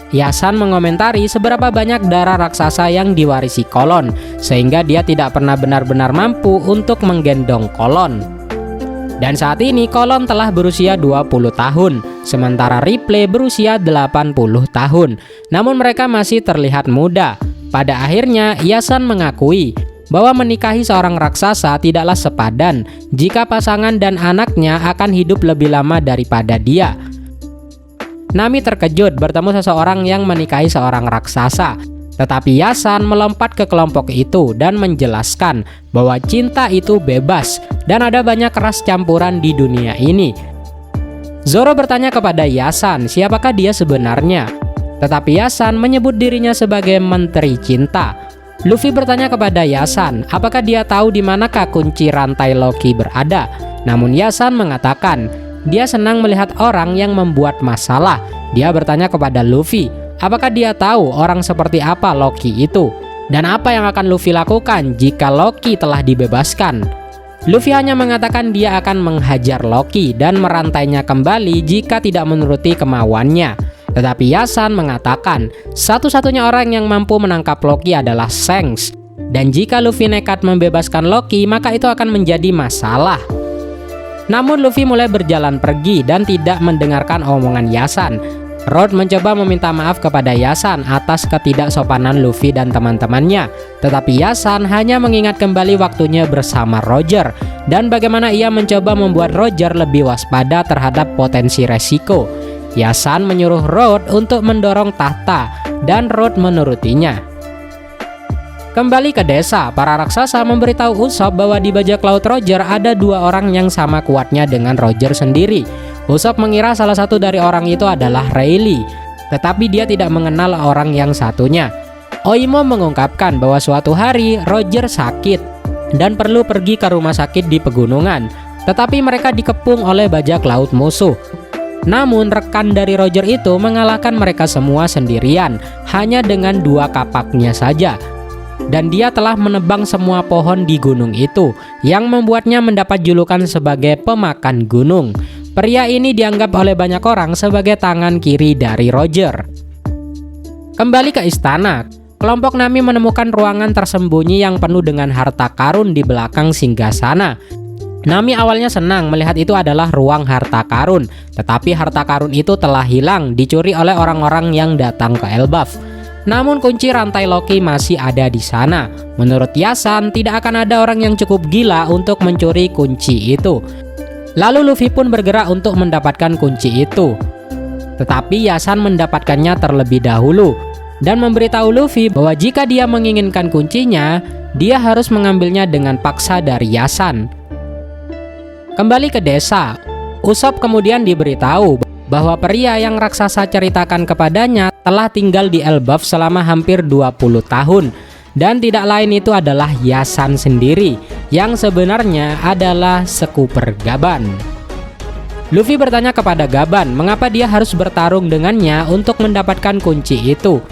Yasan mengomentari seberapa banyak darah raksasa yang diwarisi Kolon, sehingga dia tidak pernah benar-benar mampu untuk menggendong Kolon. Dan saat ini Kolon telah berusia 20 tahun, sementara Ripley berusia 80 tahun. Namun mereka masih terlihat muda. Pada akhirnya Yasan mengakui bahwa menikahi seorang raksasa tidaklah sepadan jika pasangan dan anaknya akan hidup lebih lama daripada dia. Nami terkejut bertemu seseorang yang menikahi seorang raksasa, tetapi Yasan melompat ke kelompok itu dan menjelaskan bahwa cinta itu bebas dan ada banyak ras campuran di dunia ini. Zoro bertanya kepada Yasan siapakah dia sebenarnya, tetapi Yasan menyebut dirinya sebagai Menteri Cinta. Luffy bertanya kepada Yasan apakah dia tahu di manakah kunci rantai Loki berada. Namun Yasan mengatakan dia senang melihat orang yang membuat masalah. Dia bertanya kepada Luffy, apakah dia tahu orang seperti apa Loki itu? Dan apa yang akan Luffy lakukan jika Loki telah dibebaskan? Luffy hanya mengatakan dia akan menghajar Loki dan merantainya kembali jika tidak menuruti kemauannya. Tetapi Yasan mengatakan satu-satunya orang yang mampu menangkap Loki adalah Shanks. Dan jika Luffy nekat membebaskan Loki, maka itu akan menjadi masalah. Namun Luffy mulai berjalan pergi dan tidak mendengarkan omongan Yasan. Road mencoba meminta maaf kepada Yasan atas ketidaksopanan Luffy dan teman-temannya. Tetapi Yasan hanya mengingat kembali waktunya bersama Roger dan bagaimana ia mencoba membuat Roger lebih waspada terhadap potensi resiko. Yasan menyuruh Road untuk mendorong tahta dan Road menurutinya. Kembali ke desa, para raksasa memberitahu Usopp bahwa di bajak laut Roger ada dua orang yang sama kuatnya dengan Roger sendiri. Usopp mengira salah satu dari orang itu adalah Rayleigh, tetapi dia tidak mengenal orang yang satunya. Oimo mengungkapkan bahwa suatu hari Roger sakit dan perlu pergi ke rumah sakit di pegunungan, tetapi mereka dikepung oleh bajak laut musuh. Namun rekan dari Roger itu mengalahkan mereka semua sendirian, hanya dengan 2 kapaknya saja. Dan dia telah menebang semua pohon di gunung itu, yang membuatnya mendapat julukan sebagai pemakan gunung. Pria ini dianggap oleh banyak orang sebagai tangan kiri dari Roger. Kembali ke istana, kelompok Nami menemukan ruangan tersembunyi yang penuh dengan harta karun di belakang singgasana. Nami awalnya senang melihat itu adalah ruang harta karun, tetapi harta karun itu telah hilang, dicuri oleh orang-orang yang datang ke Elbaf. Namun kunci rantai Loki masih ada di sana. Menurut Yasan, tidak akan ada orang yang cukup gila untuk mencuri kunci itu. Lalu Luffy pun bergerak untuk mendapatkan kunci itu. Tetapi Yasan mendapatkannya terlebih dahulu dan memberitahu Luffy bahwa jika dia menginginkan kuncinya, dia harus mengambilnya dengan paksa dari Yasan. Kembali ke desa, Usopp kemudian diberitahu bahwa pria yang raksasa ceritakan kepadanya telah tinggal di Elbaf selama hampir 20 tahun dan tidak lain itu adalah Yasan sendiri yang sebenarnya adalah sekuper Gaban. Luffy bertanya kepada Gaban mengapa dia harus bertarung dengannya untuk mendapatkan kunci itu,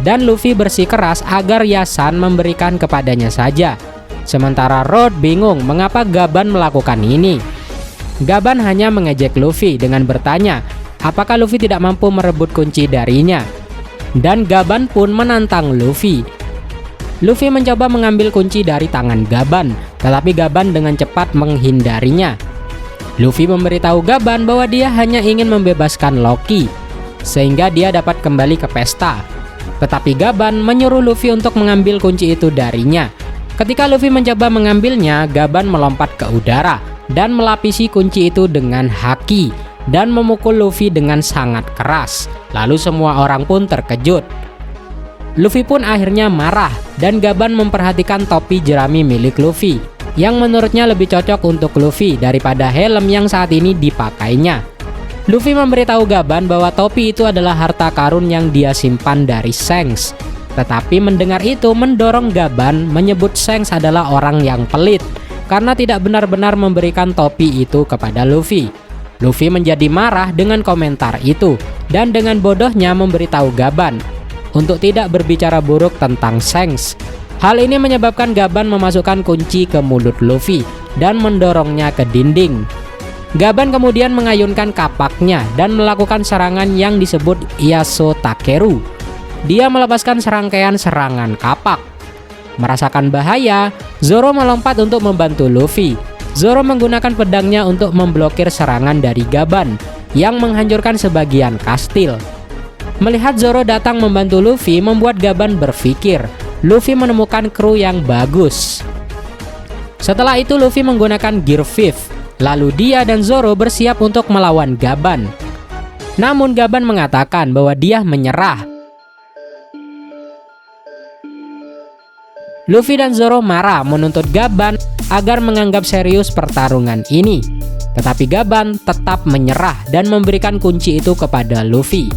dan Luffy bersikeras agar Yasan memberikan kepadanya saja. Sementara Road bingung mengapa Gaban melakukan ini. Gaban hanya mengejek Luffy dengan bertanya apakah Luffy tidak mampu merebut kunci darinya. Dan Gaban pun menantang Luffy. Luffy mencoba mengambil kunci dari tangan Gaban, tetapi Gaban dengan cepat menghindarinya. Luffy memberitahu Gaban bahwa dia hanya ingin membebaskan Loki, sehingga dia dapat kembali ke pesta. Tetapi Gaban menyuruh Luffy untuk mengambil kunci itu darinya. Ketika Luffy mencoba mengambilnya, Gaban melompat ke udara dan melapisi kunci itu dengan haki dan memukul Luffy dengan sangat keras. Lalu semua orang pun terkejut. Luffy pun akhirnya marah dan Gaban memperhatikan topi jerami milik Luffy yang menurutnya lebih cocok untuk Luffy daripada helm yang saat ini dipakainya. Luffy memberitahu Gaban bahwa topi itu adalah harta karun yang dia simpan dari Shanks. Tetapi mendengar itu mendorong Gaban menyebut Shanks adalah orang yang pelit karena tidak benar-benar memberikan topi itu kepada Luffy. Luffy menjadi marah dengan komentar itu dan dengan bodohnya memberitahu Gaban untuk tidak berbicara buruk tentang Shanks. Hal ini menyebabkan Gaban memasukkan kunci ke mulut Luffy dan mendorongnya ke dinding. Gaban kemudian mengayunkan kapaknya dan melakukan serangan yang disebut Iaso Takeru. Dia melepaskan serangkaian serangan kapak. Merasakan bahaya, Zoro melompat untuk membantu Luffy. Zoro menggunakan pedangnya untuk memblokir serangan dari Gaban yang menghancurkan sebagian kastil. Melihat Zoro datang membantu Luffy membuat Gaban berpikir Luffy menemukan kru yang bagus. Setelah itu Luffy menggunakan Gear 5, lalu dia dan Zoro bersiap untuk melawan Gaban. Namun Gaban mengatakan bahwa dia menyerah. Luffy dan Zoro marah menuntut Gaban agar menganggap serius pertarungan ini. Tetapi Gaban tetap menyerah dan memberikan kunci itu kepada Luffy.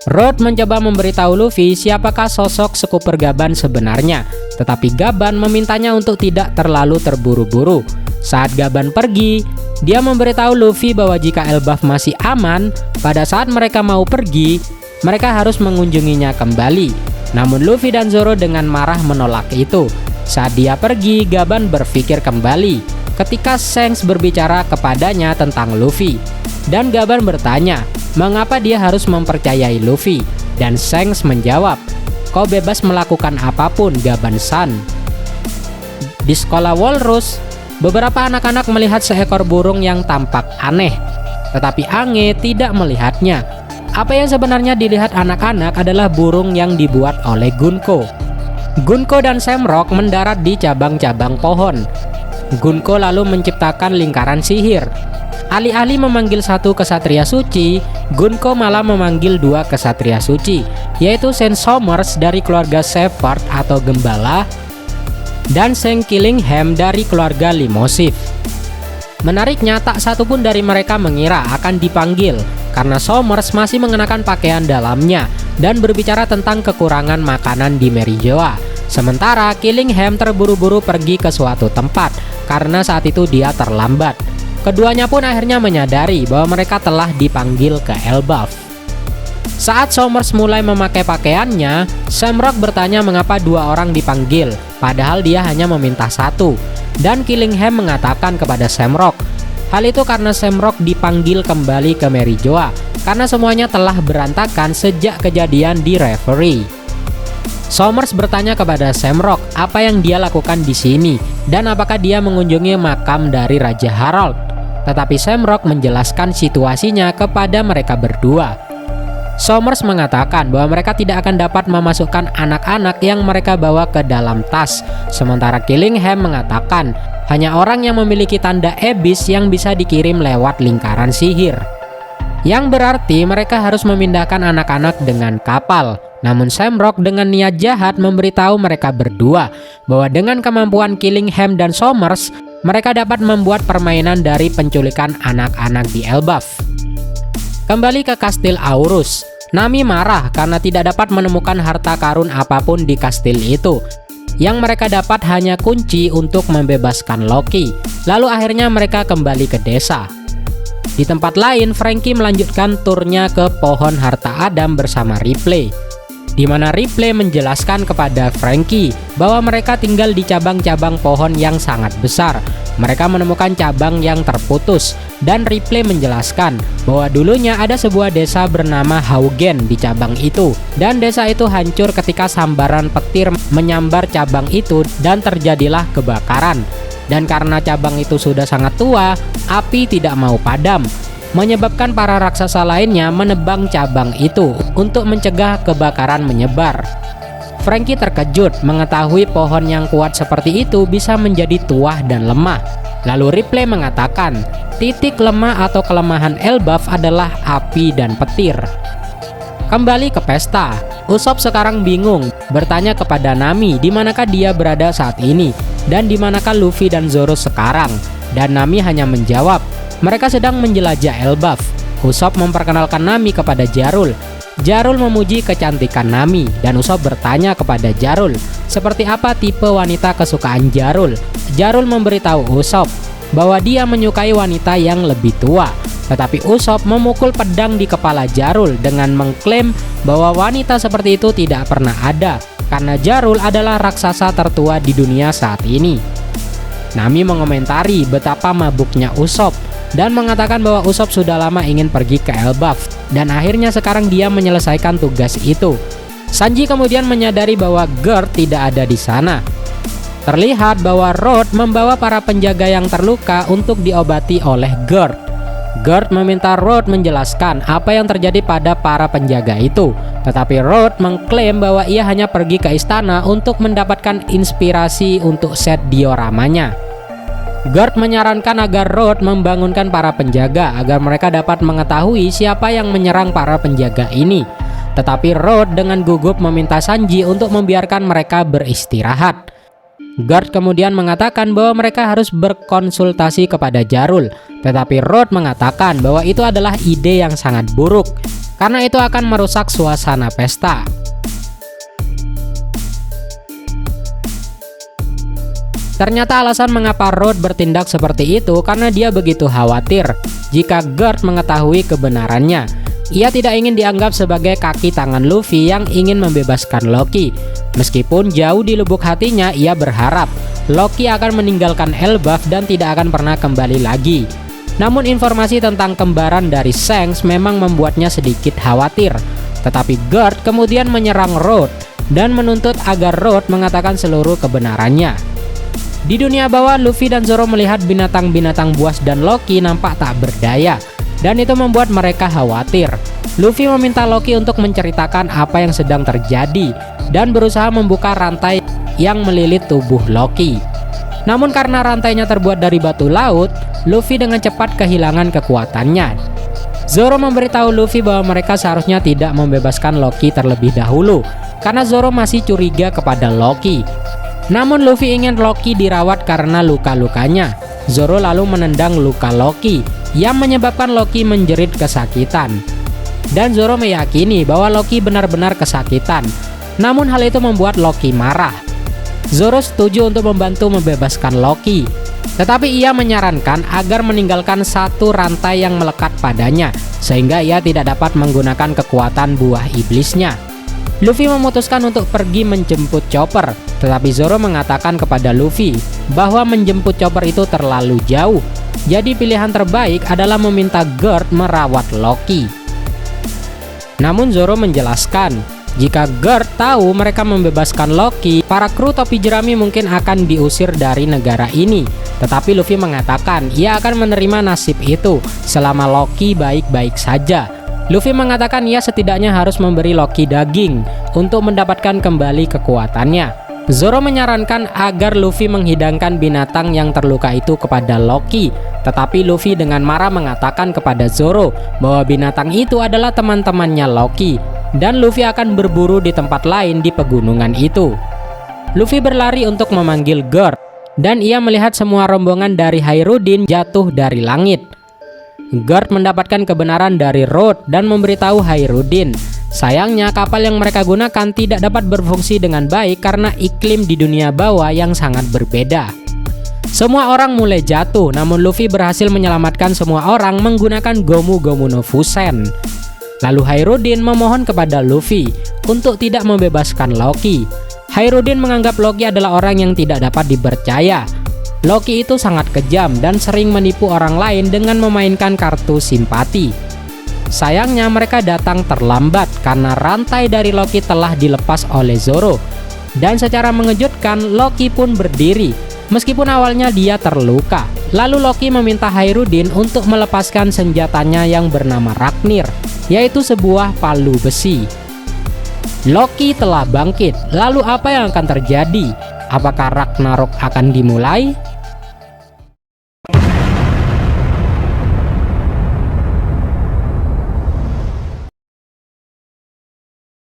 Road mencoba memberitahu Luffy siapakah sosok Scooper Gaban sebenarnya, tetapi Gaban memintanya untuk tidak terlalu terburu-buru. Saat Gaban pergi, dia memberitahu Luffy bahwa jika Elbaf masih aman, pada saat mereka mau pergi, mereka harus mengunjunginya kembali. Namun Luffy dan Zoro dengan marah menolak itu. Saat dia pergi, Gaban berpikir kembali ketika Shanks berbicara kepadanya tentang Luffy. Dan Gaban bertanya, mengapa dia harus mempercayai Luffy? Dan Shanks menjawab, kau bebas melakukan apapun, Gaban-san. Di sekolah Walrus, beberapa anak-anak melihat seekor burung yang tampak aneh. Tetapi Ange tidak melihatnya. Apa yang sebenarnya dilihat anak-anak adalah burung yang dibuat oleh Gunko. Gunko dan Samrock mendarat di cabang-cabang pohon. Gunko lalu menciptakan lingkaran sihir. Alih-alih memanggil satu kesatria suci, Gunko malah memanggil dua kesatria suci, yaitu Saint Somers dari keluarga Shepherd atau Gembala, dan Saint Killingham dari keluarga Limosif. Menariknya, tak satu pun dari mereka mengira akan dipanggil, karena Somers masih mengenakan pakaian dalamnya dan berbicara tentang kekurangan makanan di Merijoa. Sementara Killingham terburu-buru pergi ke suatu tempat karena saat itu dia terlambat. Keduanya pun akhirnya menyadari bahwa mereka telah dipanggil ke Elbaf. Saat Somers mulai memakai pakaiannya, Samrock bertanya mengapa dua orang dipanggil, padahal dia hanya meminta satu. Dan Killingham mengatakan kepada Samrock, hal itu karena Samrock dipanggil kembali ke Merijoa karena semuanya telah berantakan sejak kejadian di Reverie. Somers bertanya kepada Samrock apa yang dia lakukan di sini dan apakah dia mengunjungi makam dari Raja Harold. Tetapi Samrock menjelaskan situasinya kepada mereka berdua. Somers mengatakan bahwa mereka tidak akan dapat memasukkan anak-anak yang mereka bawa ke dalam tas. Sementara Killingham mengatakan hanya orang yang memiliki tanda Abyss yang bisa dikirim lewat lingkaran sihir. Yang berarti mereka harus memindahkan anak-anak dengan kapal. Namun Samrock dengan niat jahat memberitahu mereka berdua bahwa dengan kemampuan Killingham dan Somers, mereka dapat membuat permainan dari penculikan anak-anak di Elbaf. Kembali ke kastil Aurus, Nami marah karena tidak dapat menemukan harta karun apapun di kastil itu. Yang mereka dapat hanya kunci untuk membebaskan Loki. Lalu akhirnya mereka kembali ke desa. Di tempat lain, Franky melanjutkan turnya ke pohon harta Adam bersama Ripley, di mana Ripley menjelaskan kepada Franky bahwa mereka tinggal di cabang-cabang pohon yang sangat besar. Mereka menemukan cabang yang terputus, dan Ripley menjelaskan bahwa dulunya ada sebuah desa bernama Haugen di cabang itu, dan desa itu hancur ketika sambaran petir menyambar cabang itu dan terjadilah kebakaran. Dan karena cabang itu sudah sangat tua, api tidak mau padam, menyebabkan para raksasa lainnya menebang cabang itu untuk mencegah kebakaran menyebar. Franky terkejut mengetahui pohon yang kuat seperti itu bisa menjadi tua dan lemah. Lalu Ripley mengatakan, titik lemah atau kelemahan Elbaf adalah api dan petir. Kembali ke pesta, Usopp sekarang bingung, bertanya kepada Nami di manakah dia berada saat ini dan di manakah Luffy dan Zoro sekarang. Dan Nami hanya menjawab, mereka sedang menjelajah Elbaf. Usopp memperkenalkan Nami kepada Jarul. Jarul memuji kecantikan Nami dan Usopp bertanya kepada Jarul seperti apa tipe wanita kesukaan Jarul. Jarul memberitahu Usopp bahwa dia menyukai wanita yang lebih tua. Tetapi Usopp memukul pedang di kepala Jarul dengan mengklaim bahwa wanita seperti itu tidak pernah ada karena Jarul adalah raksasa tertua di dunia saat ini. Nami mengomentari betapa mabuknya Usopp dan mengatakan bahwa Usopp sudah lama ingin pergi ke Elbaf dan akhirnya sekarang dia menyelesaikan tugas itu. Sanji kemudian menyadari bahwa Gerd tidak ada di sana. Terlihat bahwa Road membawa para penjaga yang terluka untuk diobati oleh Gerd. Gerd meminta Road menjelaskan apa yang terjadi pada para penjaga itu, tetapi Road mengklaim bahwa ia hanya pergi ke istana untuk mendapatkan inspirasi untuk set dioramanya. Gerd menyarankan agar Road membangunkan para penjaga agar mereka dapat mengetahui siapa yang menyerang para penjaga ini. Tetapi Road dengan gugup meminta Sanji untuk membiarkan mereka beristirahat. Gerd kemudian mengatakan bahwa mereka harus berkonsultasi kepada Jarul, tetapi Road mengatakan bahwa itu adalah ide yang sangat buruk karena itu akan merusak suasana pesta. Ternyata alasan mengapa Road bertindak seperti itu karena dia begitu khawatir jika Gerd mengetahui kebenarannya. Ia tidak ingin dianggap sebagai kaki tangan Luffy yang ingin membebaskan Loki. Meskipun jauh di lubuk hatinya ia berharap Loki akan meninggalkan Elbaf dan tidak akan pernah kembali lagi. Namun informasi tentang kembaran dari Shanks memang membuatnya sedikit khawatir. Tetapi Gerd kemudian menyerang Road dan menuntut agar Road mengatakan seluruh kebenarannya. Di dunia bawah, Luffy dan Zoro melihat binatang-binatang buas dan Loki nampak tak berdaya, dan itu membuat mereka khawatir. Luffy meminta Loki untuk menceritakan apa yang sedang terjadi dan berusaha membuka rantai yang melilit tubuh Loki. Namun karena rantainya terbuat dari batu laut, Luffy dengan cepat kehilangan kekuatannya. Zoro memberitahu Luffy bahwa mereka seharusnya tidak membebaskan Loki terlebih dahulu, karena Zoro masih curiga kepada Loki. Namun Luffy ingin Loki dirawat karena luka-lukanya. Zoro lalu menendang luka Loki yang menyebabkan Loki menjerit kesakitan. Dan Zoro meyakini bahwa Loki benar-benar kesakitan. Namun hal itu membuat Loki marah. Zoro setuju untuk membantu membebaskan Loki, tetapi ia menyarankan agar meninggalkan satu rantai yang melekat padanya sehingga ia tidak dapat menggunakan kekuatan buah iblisnya. Luffy memutuskan untuk pergi menjemput Chopper, tetapi Zoro mengatakan kepada Luffy bahwa menjemput Chopper itu terlalu jauh. Jadi pilihan terbaik adalah meminta Gerd merawat Loki. Namun Zoro menjelaskan, jika Gerd tahu mereka membebaskan Loki, para kru topi jerami mungkin akan diusir dari negara ini. Tetapi Luffy mengatakan ia akan menerima nasib itu selama Loki baik-baik saja. Luffy mengatakan ia setidaknya harus memberi Loki daging untuk mendapatkan kembali kekuatannya. Zoro menyarankan agar Luffy menghidangkan binatang yang terluka itu kepada Loki, tetapi Luffy dengan marah mengatakan kepada Zoro bahwa binatang itu adalah teman-temannya Loki dan Luffy akan berburu di tempat lain di pegunungan itu. Luffy berlari untuk memanggil Gerd dan ia melihat semua rombongan dari Hairudin jatuh dari langit. Gerd mendapatkan kebenaran dari Road dan memberitahu Hairudin. Sayangnya kapal yang mereka gunakan tidak dapat berfungsi dengan baik karena iklim di dunia bawah yang sangat berbeda. Semua orang mulai jatuh, namun Luffy berhasil menyelamatkan semua orang menggunakan Gomu Gomu no Fusen. Lalu Hairudin memohon kepada Luffy untuk tidak membebaskan Loki. Hairudin menganggap Loki adalah orang yang tidak dapat dipercaya. Loki itu sangat kejam dan sering menipu orang lain dengan memainkan kartu simpati. Sayangnya mereka datang terlambat karena rantai dari Loki telah dilepas oleh Zoro. Dan secara mengejutkan Loki pun berdiri meskipun awalnya dia terluka. Lalu Loki meminta Hairudin untuk melepaskan senjatanya yang bernama Raknir, yaitu sebuah palu besi. Loki telah bangkit. Lalu apa yang akan terjadi? Apakah Ragnarok akan dimulai?